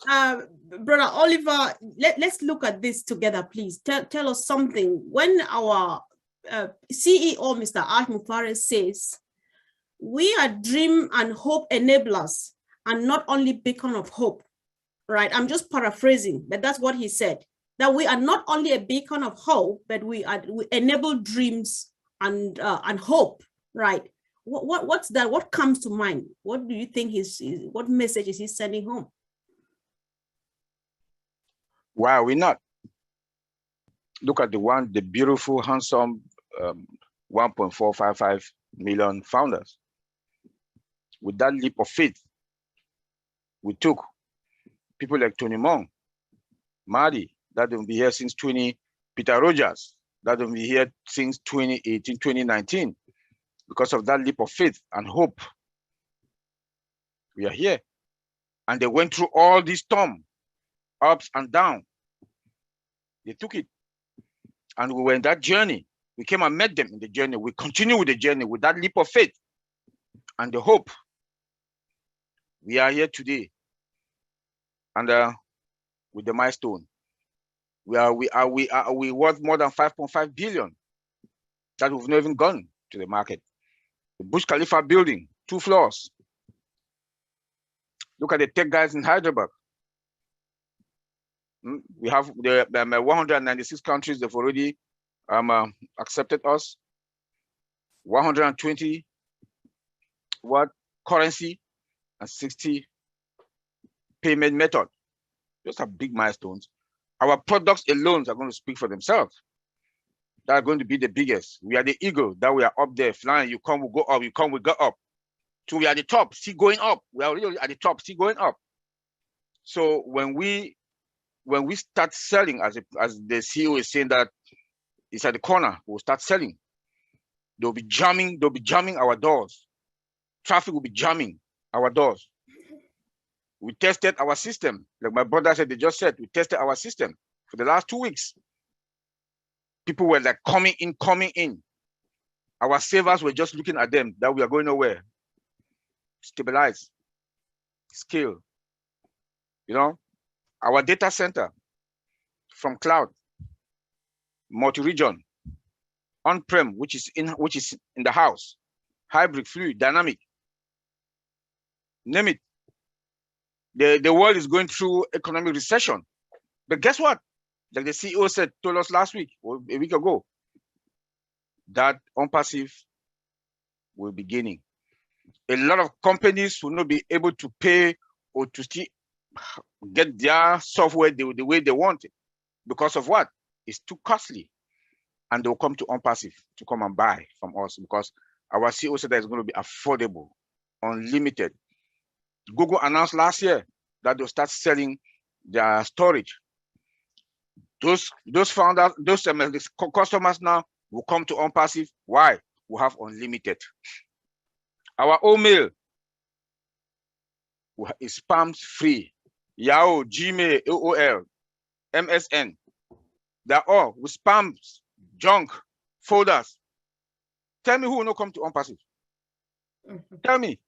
Brother Oliver, let's look at this together, please. Tell us something. When our CEO, Mr. Mufareh, says, we are dream and hope enablers and not only beacon of hope, right? I'm just paraphrasing, but that's what he said, that we are not only a beacon of hope, but we enable dreams and hope, right? What's that? What comes to mind? What do you think what message is he sending home? Why are we not? Look at the beautiful, handsome 1.455 million founders. With that leap of faith, we took people like Tony Mong, Madi, that will be here since Peter Rogers, that will be here since 2018, 2019. Because of that leap of faith and hope, we are here. And they went through all this storm, ups and downs. They took it. And we were in that journey. We came and met them in the journey. We continue with the journey with that leap of faith and the hope. We are here today. And with the milestone, we worth more than 5.5 billion that we've never even gone to the market. The Burj Khalifa building, 2 floors. Look at the tech guys in Hyderabad. We have the 196 countries that have already accepted us. 120 currency and 60 payment method. Those are big milestones. Our products alone are going to speak for themselves. They are going to be the biggest. We are the eagle that we are up there flying. You come, we go up. You come, we go up. So we are the top, still going up. We are really at the top, still going up. So when we start selling, as the CEO is saying that it's at the corner, we'll start selling. They'll be jamming our doors. Traffic will be jamming our doors. We tested our system. Like my brother said, they just said, we tested our system for the last 2 weeks. People were like coming in. Our savers were just looking at them that we are going nowhere. Stabilize, scale. You know, our data center from cloud, multi-region, on-prem, which is in the house, hybrid, fluid, dynamic. Name it. The world is going through economic recession. But guess what? Like the CEO told us last week or a week ago, that ONPASSIVE will be gaining. A lot of companies will not be able to pay or to still get their software the way they want it. Because of what? It's too costly. And they'll come to ONPASSIVE to come and buy from us because our CEO said that it's going to be affordable, unlimited. Google announced last year that they'll start selling their storage. Those founders, those customers now will come to ONPASSIVE. Why? We have unlimited. Our own mail is spam free. Yahoo, Gmail, AOL, MSN. They're all with spams, junk, folders. Tell me who will not come to ONPASSIVE. Tell me.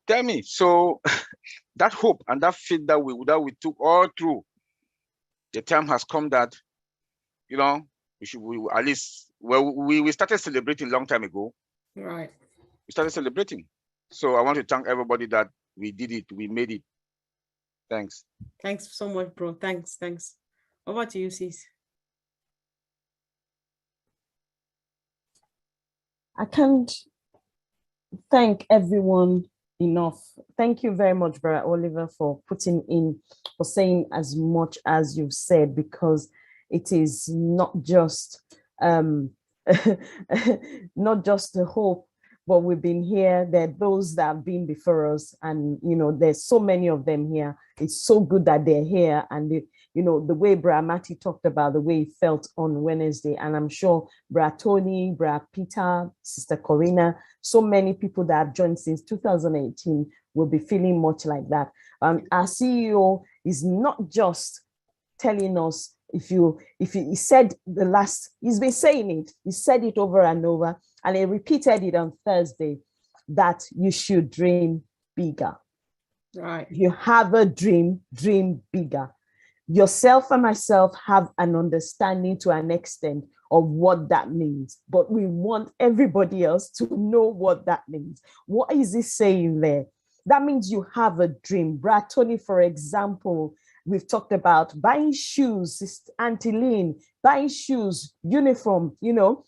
Tell me. So that hope and that faith that we took all through, the time has come that, you know, we started celebrating a long time ago. Right. We started celebrating. So I want to thank everybody that we did it, we made it. Thanks. Thanks so much, bro. Thanks. Over to you, sis. I can't thank everyone enough. Thank you very much, Brother Oliver, for saying as much as you've said, because it is not just not just the hope, but we've been here. There are those that have been before us, and you know, there's so many of them here. It's so good that they're here, and you know, the way Bra Mati talked about the way he felt on Wednesday, and I'm sure Bra Tony, Bra Peter, Sister Corina, so many people that have joined since 2018 will be feeling much like that. Our CEO is not just telling us, he said he's been saying it, he said it over and over, and he repeated it on Thursday, that you should dream bigger. Right. If you have a dream, dream bigger. Yourself and myself have an understanding to an extent of what that means, but we want everybody else to know what that means. What is he saying there? That means you have a dream. Brad Tony, for example, we've talked about buying shoes, Auntie Lynn, buying shoes, uniform, you know,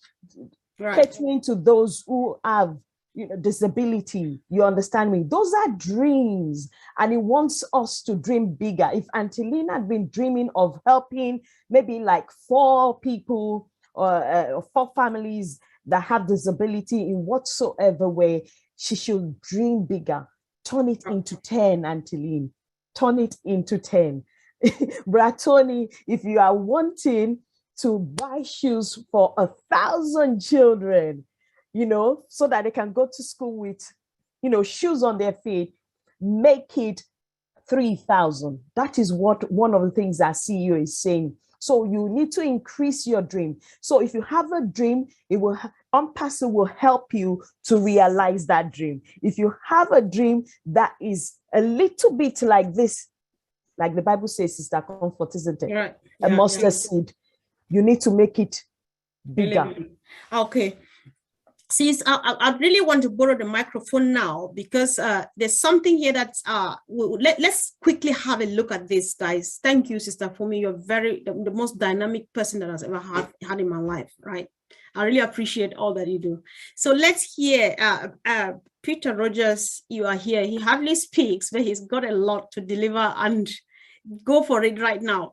catering to those who have, you know, disability. You understand me? Those are dreams, and he wants us to dream bigger. If Auntie Lynn had been dreaming of helping maybe like 4 people or 4 families that have disability in whatsoever way, she should dream bigger. Turn it into 10, Auntie Lynn. Turn it into 10. Brad Tony, if you are wanting to buy shoes for 1,000 children, you know, so that they can go to school with, you know, shoes on their feet, make it 3,000. That is what one of the things our CEO is saying. So you need to increase your dream. So if you have a dream, it will, ONPASSIVE will help you to realize that dream. If you have a dream that is a little bit like this, like the Bible says, Sister Comfort, isn't it? Right. A mustard seed. You need to make it bigger. Okay. Sis, I really want to borrow the microphone now, because there's something here that's, let's quickly have a look at this, guys. Thank you, Sister Fumi. You're the most dynamic person that I've ever had in my life, right? I really appreciate all that you do. So let's hear Peter Rogers. You are here. He hardly speaks, but he's got a lot to deliver, and go for it right now.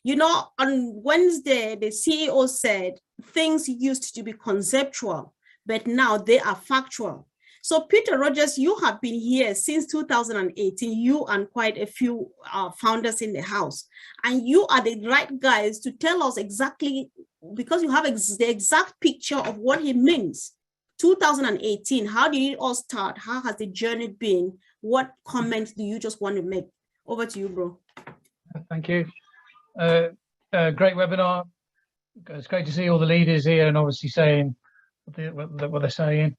You know, on Wednesday, the CEO said things used to be conceptual, but now they are factual. So Peter Rogers, you have been here since 2018, you and quite a few founders in the house, and you are the right guys to tell us exactly, because you have the exact picture of what he means. 2018, how did it all start? How has the journey been? What comments do you just want to make? Over to you, bro. Thank you. Great webinar. It's great to see all the leaders here and obviously saying what they're saying.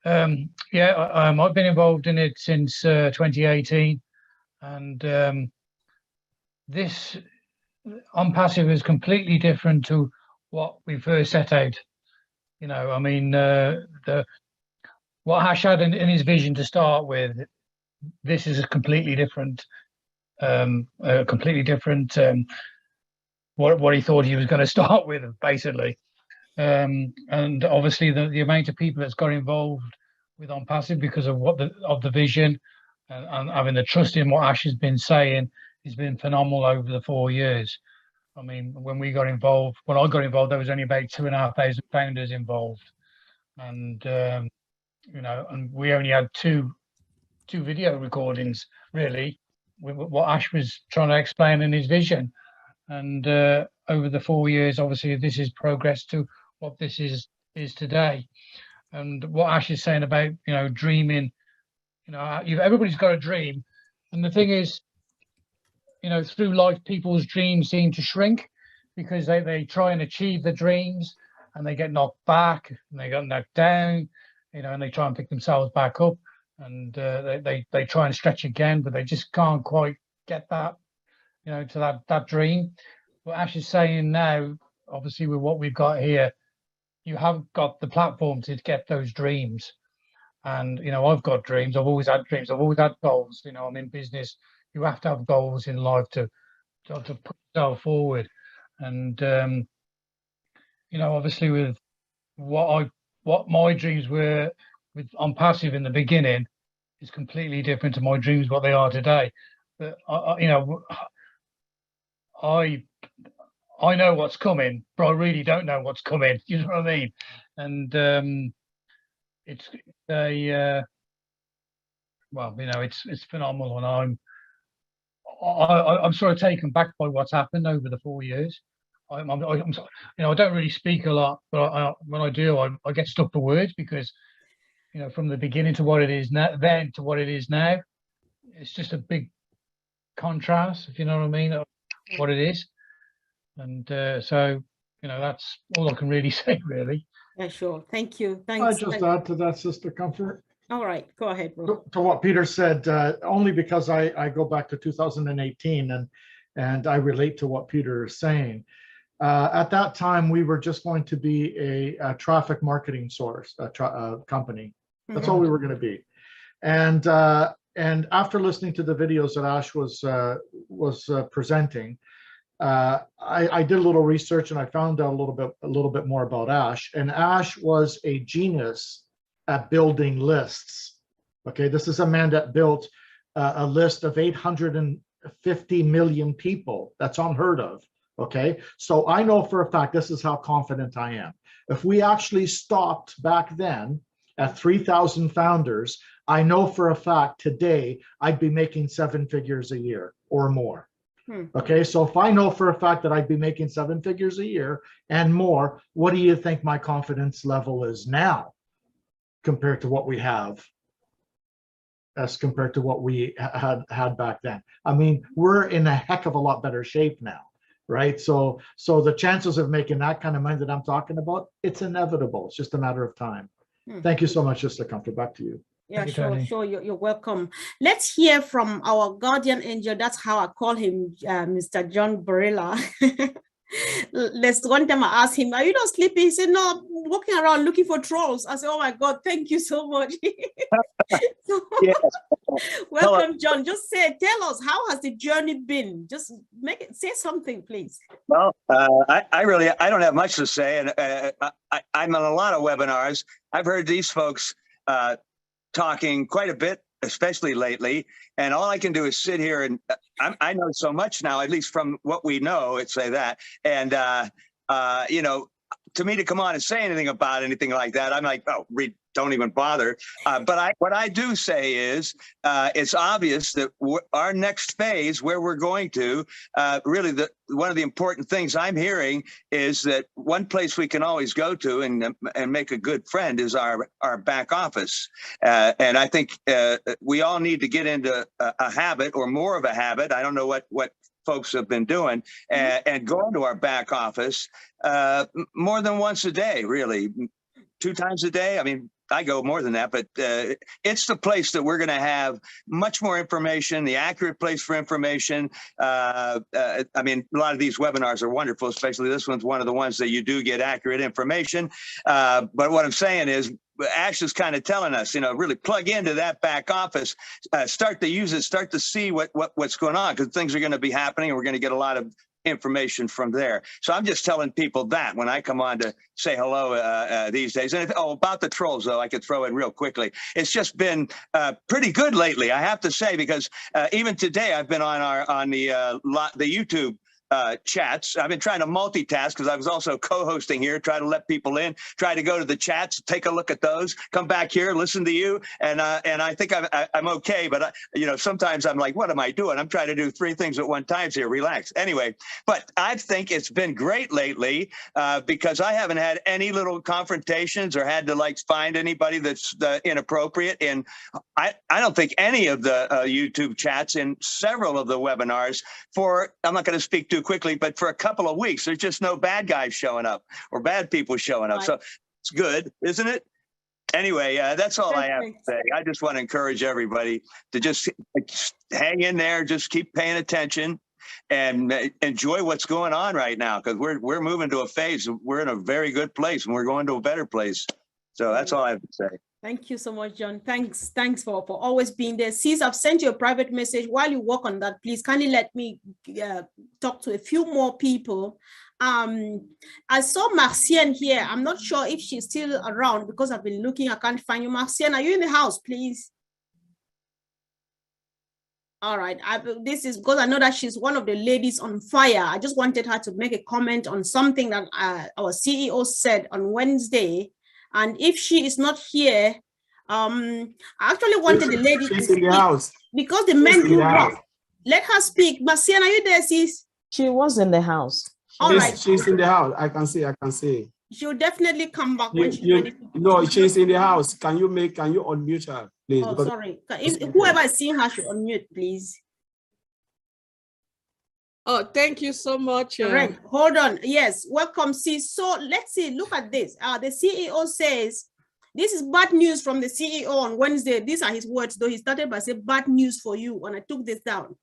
I've been involved in it since 2018, and this ONPASSIVE is completely different to what we first set out. You know, I mean, what Ash had in his vision to start with, this is a completely different, what he thought he was going to start with, basically. And obviously the amount of people that's got involved with ONPASSIVE because of the vision and having the trust in what Ash has been saying has been phenomenal over the 4 years. I mean, when I got involved, there was only about 2,500 founders involved, and you know, and we only had two video recordings really with what Ash was trying to explain in his vision. And over the 4 years, obviously, this has progressed to what this is today. And what Ash is saying about, you know, dreaming, you know, everybody's got a dream. And the thing is, you know, through life, people's dreams seem to shrink because they try and achieve the dreams and they get knocked back and they get knocked down, you know, and they try and pick themselves back up, and they try and stretch again, but they just can't quite get that, you know, to that dream. What Ash is saying now, obviously with what we've got here, you have got the platform to get those dreams. And, you know, I've got dreams. I've always had dreams. I've always had goals. You know, I'm in business. You have to have goals in life to put yourself forward. And, you know, obviously with what my dreams were with ONPASSIVE in the beginning is completely different to my dreams, what they are today. But, you know, I know what's coming, but I really don't know what's coming. You know what I mean? And it's a well, you know, it's phenomenal, and I'm sort of taken back by what's happened over the 4 years. You know, I don't really speak a lot, but when I do, I get stuck for words, because, you know, from the beginning to what it is now, then to what it is now, it's just a big contrast, if you know what I mean, of what it is. And so, you know, that's all I can really say, really. Yeah, sure. Thank you. Thanks. I just add to that, Sister Comfort. All right, go ahead, bro. To what Peter said, only because I go back to 2018 and I relate to what Peter is saying. At that time, we were just going to be a traffic marketing source, company. That's all we were going to be. And after listening to the videos that Ash was presenting, I did a little research, and I found out a little bit more about Ash. And Ash was a genius at building lists. Okay, this is a man that built a list of 850 million people. That's unheard of. Okay, so I know for a fact, this is how confident I am. If we actually stopped back then at 3,000 founders, I know for a fact today I'd be making 7 figures a year or more. Okay, so if I know for a fact that I'd be making 7 figures a year and more, what do you think my confidence level is now compared to what we have, as compared to what we had back then? I mean, we're in a heck of a lot better shape now, right? So the chances of making that kind of money that I'm talking about, it's inevitable. It's just a matter of time. Thank you so much, Sister Comfort. Back to you. Yeah, sure. You're welcome. Let's hear from our guardian angel. That's how I call him, Mr. John Barilla. One time I asked him, "Are you not sleeping?" He said, "No, I'm walking around looking for trolls." I said, "Oh my God, thank you so much." Yes. Welcome, John. Just tell us, how has the journey been? Just say something, please. Well, I don't have much to say, and I'm on a lot of webinars. I've heard these folks talking quite a bit, especially lately, and all I can do is sit here and I know so much now, at least from what we know, let's say that. And you know, to me to come on and say anything about anything like that, I'm like, oh, don't even bother. But what I do say is, it's obvious that our next phase, where we're going to, really one of the important things I'm hearing is that one place we can always go to and make a good friend is our back office. And I think we all need to get into a habit, or more of a habit. I don't know what folks have been doing, and going to our back office more than once a day, really, 2 times a day. I mean, I go more than that, but it's the place that we're going to have much more information, the accurate place for information. I mean, a lot of these webinars are wonderful, especially this one's one of the ones that you do get accurate information. But what I'm saying is, Ash is kind of telling us, you know, really plug into that back office, start to use it, start to see what's going on, because things are going to be happening, and we're going to get a lot of information from there. So I'm just telling people that when I come on to say hello these days. And about the trolls, though, I could throw in real quickly. It's just been pretty good lately, I have to say, because even today I've been on the YouTube chats. I've been trying to multitask because I was also co-hosting here, try to let people in, try to go to the chats, take a look at those, come back here, listen to you, and I think I'm okay. But you know, sometimes I'm like, what am I doing? I'm trying to do 3 things at one time here. Relax. Anyway, but I think it's been great lately because I haven't had any little confrontations or had to like find anybody that's inappropriate. And I don't think any of the YouTube chats in several of the webinars I'm not going to speak too quickly, but for a couple of weeks, there's just no bad guys showing up or bad people showing up. Right. So it's good, isn't it? Anyway, that's all I have to say. I just want to encourage everybody to just hang in there, just keep paying attention and enjoy what's going on right now, because we're moving to a phase. We're in a very good place and we're going to a better place. So that's all I have to say. Thank you so much, John. Thanks for always being there. Sis, I've sent you a private message. While you work on that, please kindly let me talk to a few more people. I saw Marcienne here. I'm not sure if she's still around because I've been looking. I can't find you. Marcienne, are you in the house, please? All right. This is because I know that she's one of the ladies on fire. I just wanted her to make a comment on something that our CEO said on Wednesday And if she is not here, I actually wanted the lady to speak because the men do work. Let her speak. Marcian, are you there, sis? She was in the house. All right. She's in the house. I can see. She'll definitely come back when she's ready. No, she's in the house. Can you unmute her, please? Oh, sorry. Whoever is seeing her should unmute, please. Oh, thank you so much. Correct. Hold on. Yes, welcome, sis. So let's see. Look at this. The CEO says, this is bad news from the CEO on Wednesday. These are his words, though he started by saying bad news for you, and I took this down.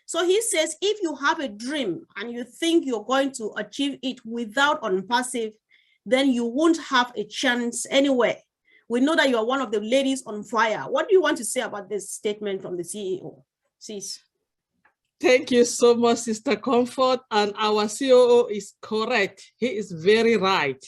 So he says, if you have a dream and you think you're going to achieve it without ONPASSIVE, then you won't have a chance anyway. We know that you are one of the ladies on fire. What do you want to say about this statement from the CEO? Sis. Thank you so much, Sister Comfort. And our COO is correct. He is very right.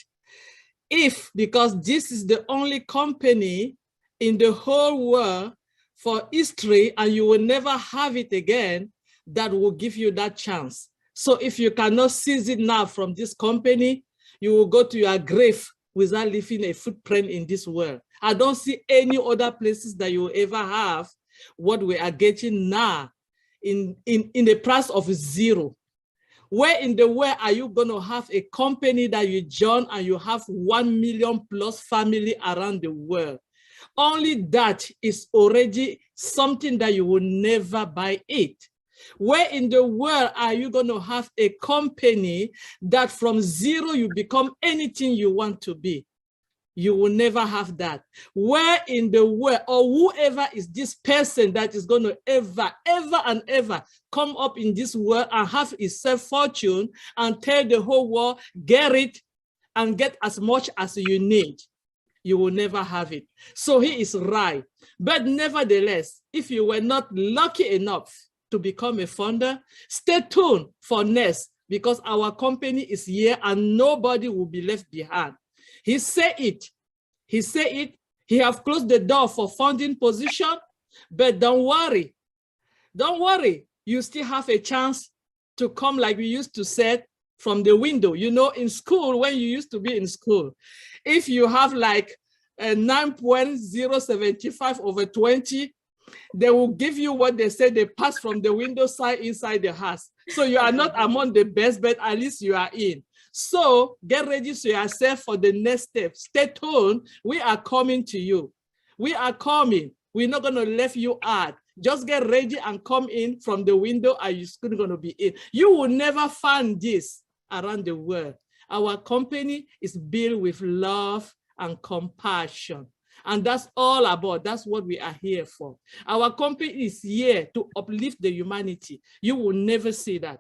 Because this is the only company in the whole world for history, and you will never have it again, that will give you that chance. So if you cannot seize it now from this company, you will go to your grave without leaving a footprint in this world. I don't see any other places that you will ever have what we are getting now in the price of zero. Where in the world are you going to have a company that you join and you have 1 million plus family around the world? Only that is already something that you will never buy it. Where in the world are you going to have a company that from zero you become anything you want to be? You will never have that. Where in the world, or whoever is this person that is going to ever come up in this world and have his self-fortune and tell the whole world, get it and get as much as you need? You will never have it. So he is right. But nevertheless, if you were not lucky enough to become a founder, stay tuned for next, because our company is here and nobody will be left behind. He said it. He said it. He have closed the door for funding position, but don't worry. Don't worry. You still have a chance to come, like we used to say, from the window. You know, in school, when you used to be in school, if you have like a 9.075 over 20, they will give you what they say they pass from the window side inside the house. So you are not among the best, but at least you are in. So get ready to yourself for the next step. Stay tuned. We are coming to you. We are coming. We're not going to leave you out. Just get ready and come in from the window and you're still going to be in. You will never find this around the world. Our company is built with love and compassion. And that's all about, that's what we are here for. Our company is here to uplift the humanity. You will never see that.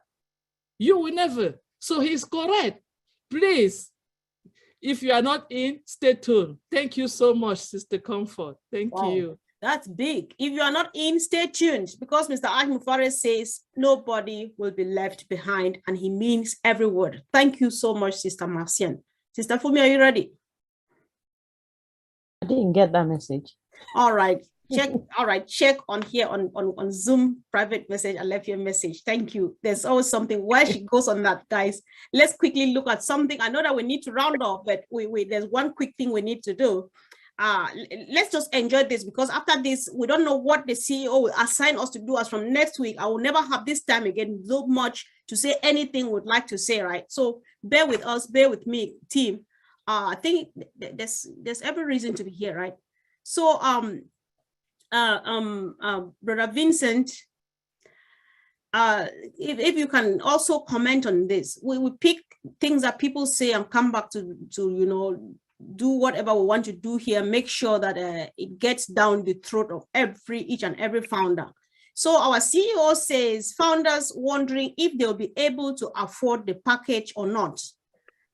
You will never. So he's correct. Please, if you are not in, stay tuned. Thank you so much, Sister Comfort. Thank you. That's big. If you are not in, stay tuned, because Mr. Mufareh says nobody will be left behind, and he means every word. Thank you so much, Sister Marcian. Sister Fumi, are you ready? I didn't get that message. All right. Check. All right. Check on here on Zoom private message. I left you a message. Thank you. There's always something. Where she goes on that, guys. Let's quickly look at something. I know that we need to round off, but there's one quick thing we need to do. Let's just enjoy this, because after this, we don't know what the CEO will assign us to do as from next week. I will never have this time again so much to say anything we'd like to say, right? So bear with us, bear with me, team. I think there's every reason to be here, right? So Brother Vincent, if you can also comment on this. We pick things that people say and come back to you know, do whatever we want to do here, make sure that it gets down the throat of each and every founder. So our CEO says founders wondering if they'll be able to afford the package or not.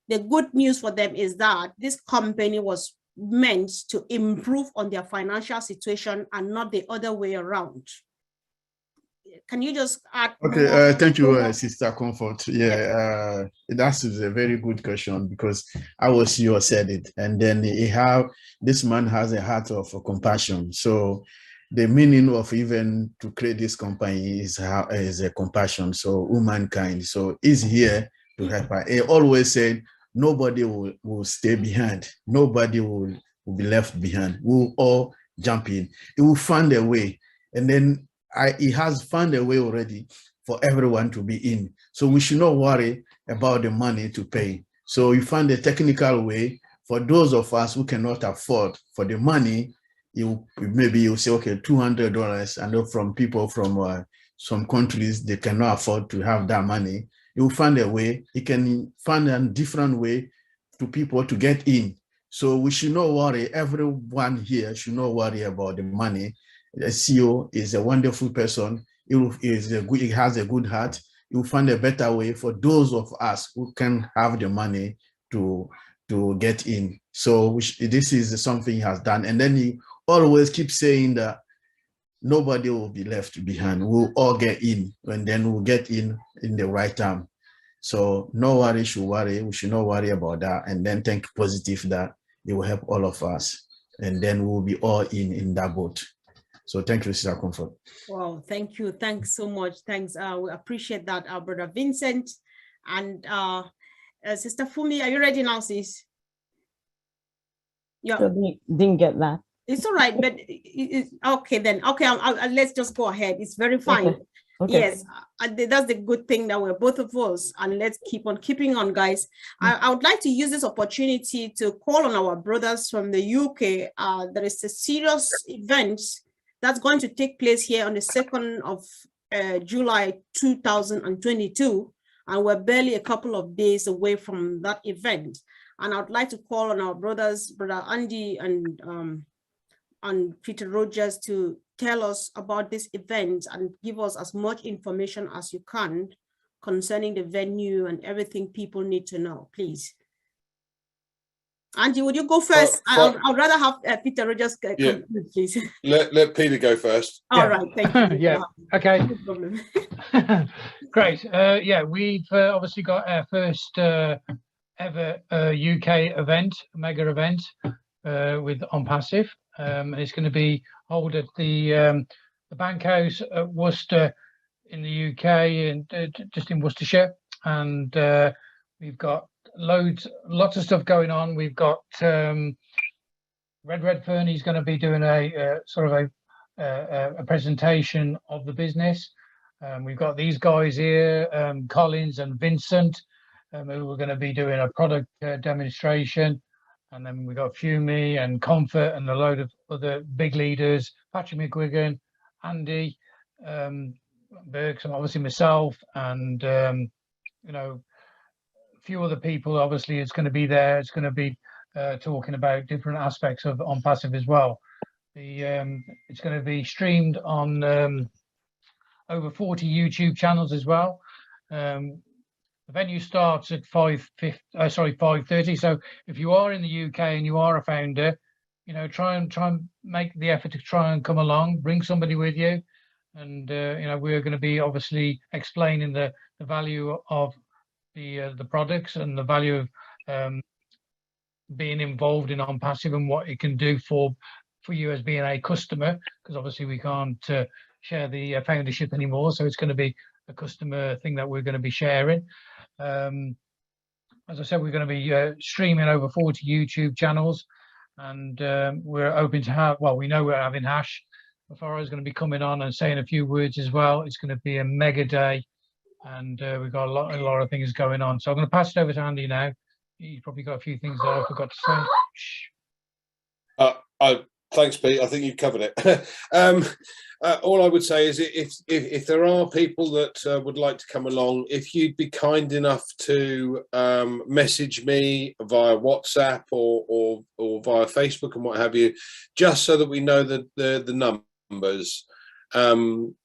The good news for them is that this company was meant to improve on their financial situation and not the other way around. Can you just add? Okay, thank you, Sister Comfort. Yeah, that is a very good question, because our CEO said it, and then this man has a heart of compassion. So the meaning of even to create this company is a compassion. So humankind. So he's here to help. He always said, nobody will stay behind. Nobody will be left behind. We'll all jump in. It will find a way. And then it has found a way already for everyone to be in. So we should not worry about the money to pay. So you find a technical way for those of us who cannot afford for the money. Maybe you say, okay, $200. I know from people from some countries, they cannot afford to have that money. You will find a way. You can find a different way to people to get in. So we should not worry. Everyone here should not worry about the money. The CEO is a wonderful person. He has a good heart. He will find a better way for those of us who can have the money to get in. So this is something he has done. And then he always keeps saying that nobody will be left behind. We'll all get in, and then we'll get in the right time. So no worry, should worry. We should not worry about that. And then think positive that it will help all of us. And then we'll be all in that boat. So thank you, Sister Comfort. Wow, thank you. Thanks so much. Thanks. We appreciate that, our brother Vincent. And Sister Fumi, are you ready now, sis? Yeah. Didn't get that. It's all right, but okay then. Okay, let's just go ahead. It's very fine. Okay. Okay. Yes, that's the good thing that we're both of us, and let's keep on keeping on, guys. I would like to use this opportunity to call on our brothers from the UK. There is a serious event that's going to take place here on the 2nd of July 2022, and we're barely a couple of days away from that event. And I'd like to call on our brothers, Brother Andy and Peter Rogers, to tell us about this event and give us as much information as you can concerning the venue and everything people need to know, please. Andy, would you go first? I'd rather have Peter Rogers conclude, please. Let Peter go first. All right, thank you. Yeah, okay. No problem. Great. Yeah, we've obviously got our first ever UK event, mega event with ONPASSIVE. And it's going to be held at the Bank House at Worcester in the UK, and just in Worcestershire. And we've got lots of stuff going on. We've got Red Redfern. He's going to be doing a sort of a presentation of the business. We've got these guys here, Collins and Vincent, who are going to be doing a product demonstration. And then we got Fumi and Comfort and a load of other big leaders, Patrick McGuigan, Andy, Burks, and obviously myself, and you know, a few other people. Obviously, it's going to be there. It's going to be talking about different aspects of ONPASSIVE as well. It's going to be streamed on over 40 YouTube channels as well. The venue starts at 5:30. So if you are in the UK and you are a founder, you know, try and make the effort to try and come along, bring somebody with you. And you know, we're going to be obviously explaining the value of the products and the value of being involved in ONPASSIVE and what it can do for you as being a customer, because obviously we can't share the foundership anymore. So it's going to be a customer thing that we're going to be sharing. As I said, we're going to be streaming over 40 YouTube channels, and we're hoping to have, well, we know we're having Hash. Mufareh is going to be coming on and saying a few words as well. It's going to be a mega day, and we've got a lot of things going on. So I'm going to pass it over to Andy now. He's probably got a few things that I forgot to say. Thanks, Pete. I think you've covered it. All I would say is if there are people that would like to come along, if you'd be kind enough to message me via WhatsApp or via Facebook and what have you, just so that we know the numbers.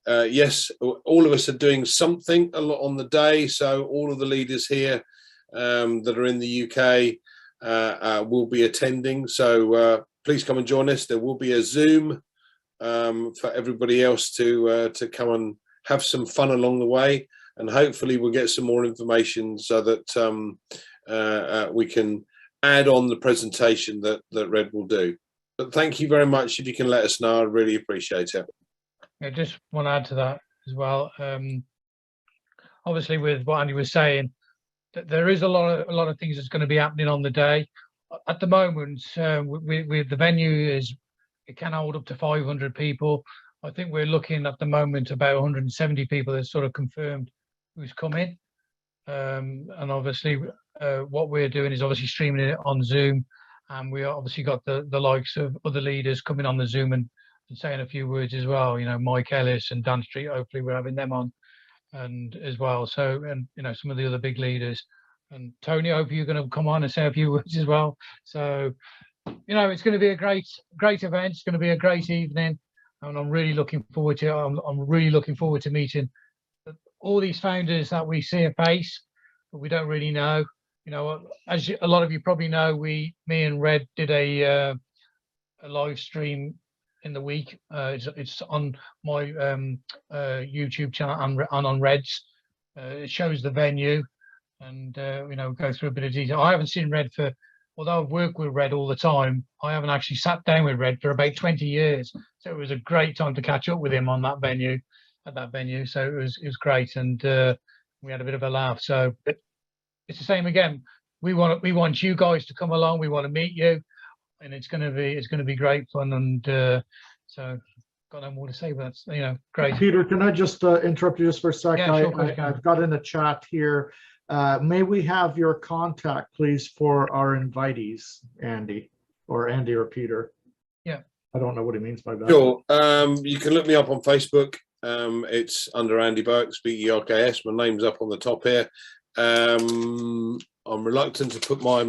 Yes, all of us are doing something a lot on the day, so all of the leaders here that are in the UK will be attending. So please come and join us. There will be a Zoom for everybody else to come and have some fun along the way, and hopefully we'll get some more information so that we can add on the presentation that Red will do. But thank you very much. If you can let us know, I'd really appreciate it. I just want to add to that as well. Obviously, with what Andy was saying, there is a lot of things that's going to be happening on the day. At the moment, with the venue it can hold up to 500 people. I think we're looking at the moment about 170 people that's sort of confirmed who's coming. And obviously, what we're doing is obviously streaming it on Zoom, and we obviously got the likes of other leaders coming on the Zoom and saying a few words as well. You know, Mike Ellis and Dan Street. Hopefully, we're having them on, and as well. So, and you know, some of the other big leaders. And Tony, I hope you're going to come on and say a few words as well. So, you know, it's going to be a great event. It's going to be a great evening, and I'm really looking forward to it. I'm really looking forward to meeting all these founders that we see a face, but we don't really know. You know, as a lot of you probably know, me and Red did a live stream in the week. It's on my YouTube channel and on Red's. It shows the venue, and you know, go through a bit of detail. I haven't seen Red although I've worked with Red all the time, I haven't actually sat down with Red for about 20 years. So it was a great time to catch up with him on that venue, So it was great, and we had a bit of a laugh. So it's the same again. We want you guys to come along. We want to meet you, and it's going to be great fun. And so got no more to say, but that's, you know, great. Peter, can I just interrupt you just for a sec? Yeah, sure, I've got in the chat here. May we have your contact, please, for our invitees, Andy or Peter? Yeah. I don't know what he means by that. Sure. You can look me up on Facebook. It's under Andy Burks, BERKS. My name's up on the top here. I'm reluctant to put my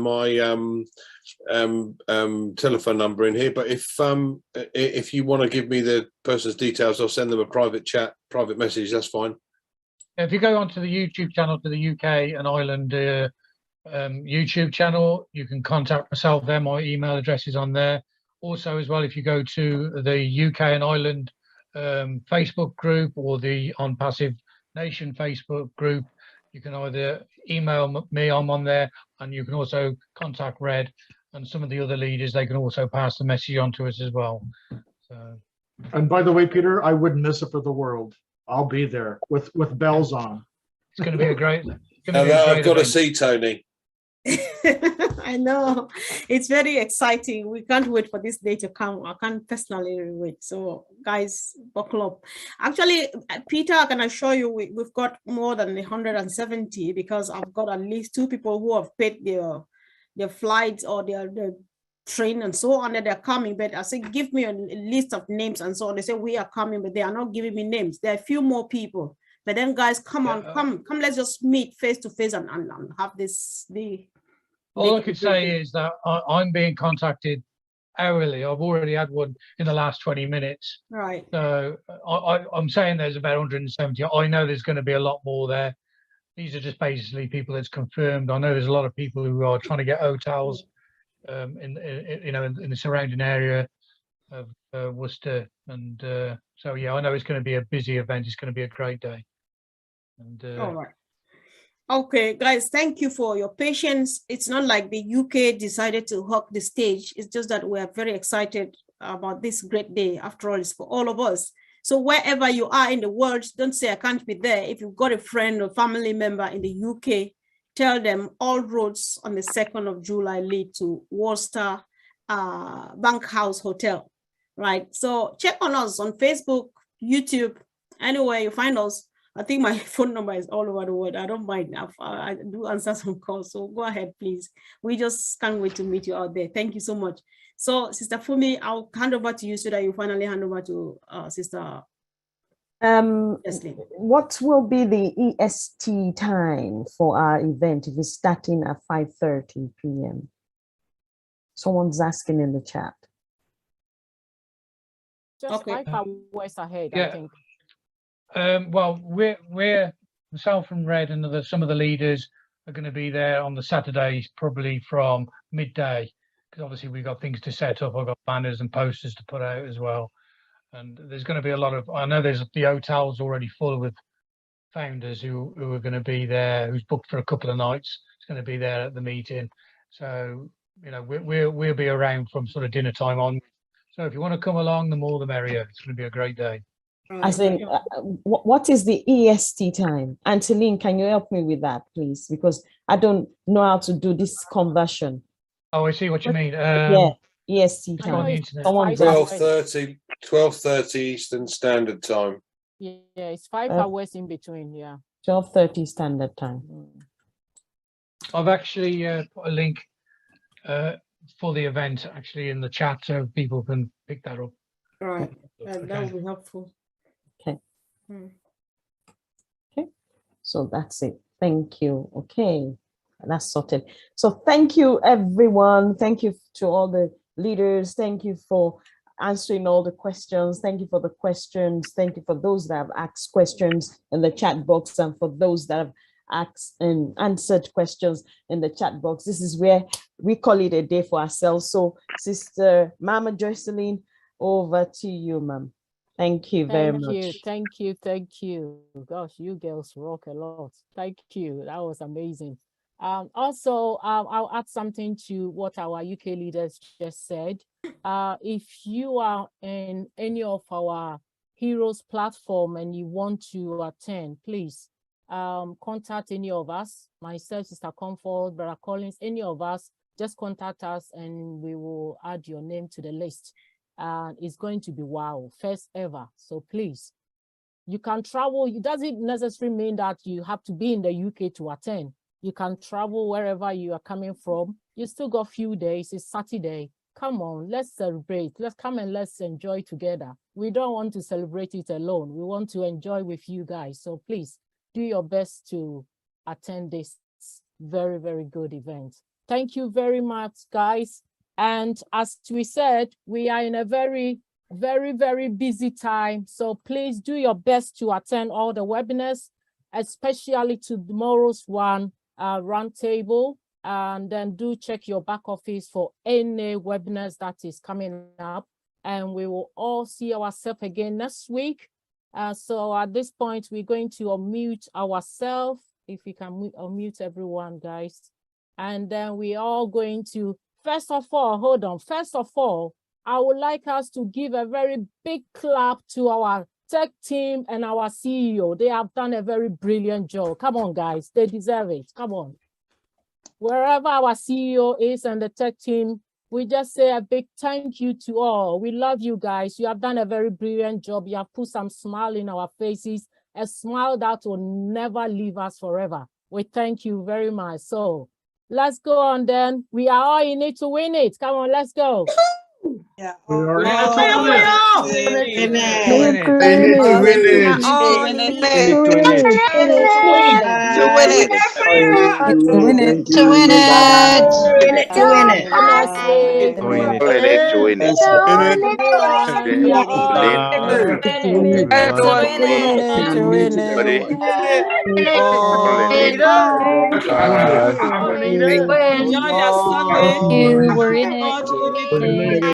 telephone number in here, but if you want to give me the person's details, I'll send them a private message. That's fine. If you go onto the YouTube channel, to the UK and Ireland YouTube channel, you can contact myself there. My email address is on there. Also, as well, if you go to the UK and Ireland Facebook group or the ONPASSIVE Nation Facebook group, you can either email me, I'm on there, and you can also contact Red and some of the other leaders. They can also pass the message on to us as well. So. And by the way, Peter, I wouldn't miss it for the world. I'll be there with bells on. It's going to be a great. I've got to see Tony. I know, it's very exciting. We can't wait for this day to come. I can't personally wait. So guys, buckle up. Actually, Peter, I can assure you we've got more than 170, because I've got at least 2 people who have paid their flights or their train and so on, and they're coming. But I say, give me a list of names and so on. They say we are coming, but they are not giving me names. There are a few more people. But then guys, come on, come, let's just meet face to face and have this. All I could say is that I'm being contacted hourly. I've already had one in the last 20 minutes. Right. So I'm saying there's about 170. I know there's going to be a lot more there. These are just basically people that's confirmed. I know there's a lot of people who are trying to get hotels in the surrounding area of Worcester, and so yeah, I know it's going to be a busy event. It's going to be a great day. And all right. Okay, guys, thank you for your patience. It's not like the UK decided to hog the stage. It's just that we are very excited about this great day. After all, it's for all of us. So wherever you are in the world, don't say I can't be there. If you've got a friend or family member in the UK, tell them all roads on the 2nd of July lead to Worcester Bank House Hotel, right? So check on us on Facebook, YouTube, anywhere you find us. I think my phone number is all over the world. I don't mind. I do answer some calls. So go ahead, please. We just can't wait to meet you out there. Thank you so much. So Sister Fumi, I'll hand over to you so that you finally hand over to Sister Leslie. What will be the EST time for our event if it's starting at 5:30 p.m.? Someone's asking in the chat. Just 5 hours ahead, yeah. I think. Well, we're myself and Red and some of the leaders are going to be there on the Saturdays, probably from midday, because obviously we've got things to set up. I've got banners and posters to put out as well, and there's going to be a lot of. I know there's the hotel's already full with founders who are going to be there, who's booked for a couple of nights. It's going to be there at the meeting, so you know we'll be around from sort of dinner time on. So if you want to come along, the more the merrier. It's going to be a great day. As in, what is the EST time? Anteline, can you help me with that, please? Because I don't know how to do this conversion. Oh, I see what you mean. Yeah, EST time. 12:30 Eastern Standard Time. Yeah, it's 5 hours in between. Yeah. 12:30 Standard Time. I've actually put a link for the event actually in the chat so people can pick that up. All right, that would be helpful. Okay. Okay, so that's it. Thank you. Okay, that's sorted. So thank you, everyone. Thank you to all the leaders. Thank you for answering all the questions. Thank you for the questions. Thank you for those that have asked questions in the chat box and for those that have asked and answered questions in the chat box. This is where we call it a day for ourselves. So Sister Mama Jocelyn, over to you, ma'am. Thank you very much. Thank you. Gosh, you girls rock a lot. Thank you. That was amazing. Also, I'll add something to what our UK leaders just said. If you are in any of our Heroes platform and you want to attend, please contact any of us, myself, Sister Comfort, Brother Collins, any of us, just contact us and we will add your name to the list. And it's going to be wow, first ever. So please, you can travel. It doesn't necessarily mean that you have to be in the UK to attend. You can travel wherever you are coming from. You still got a few days. It's Saturday. Come on, let's celebrate. Let's come and let's enjoy together. We don't want to celebrate it alone. We want to enjoy with you guys. So please do your best to attend this very, very good event. Thank you very much, guys. And as we said, we are in a very, very, very busy time. So please do your best to attend all the webinars, especially to tomorrow's one roundtable. And then do check your back office for any webinars that is coming up. And we will all see ourselves again next week. So at this point, we're going to unmute ourselves. If we can unmute everyone, guys. And then we are all going to, first of all, hold on. First of all, I would like us to give a very big clap to our tech team and our CEO. They have done a very brilliant job. Come on, guys. They deserve it. Come on. Wherever our CEO is and the tech team, we just say a big thank you to all. We love you guys. You have done a very brilliant job. You have put some smile in our faces, a smile that will never leave us forever. We thank you very much. So let's go on then. We are all in it to win it. Come on, let's go. Yeah. We are in Enjoy your Sunday. We're in it.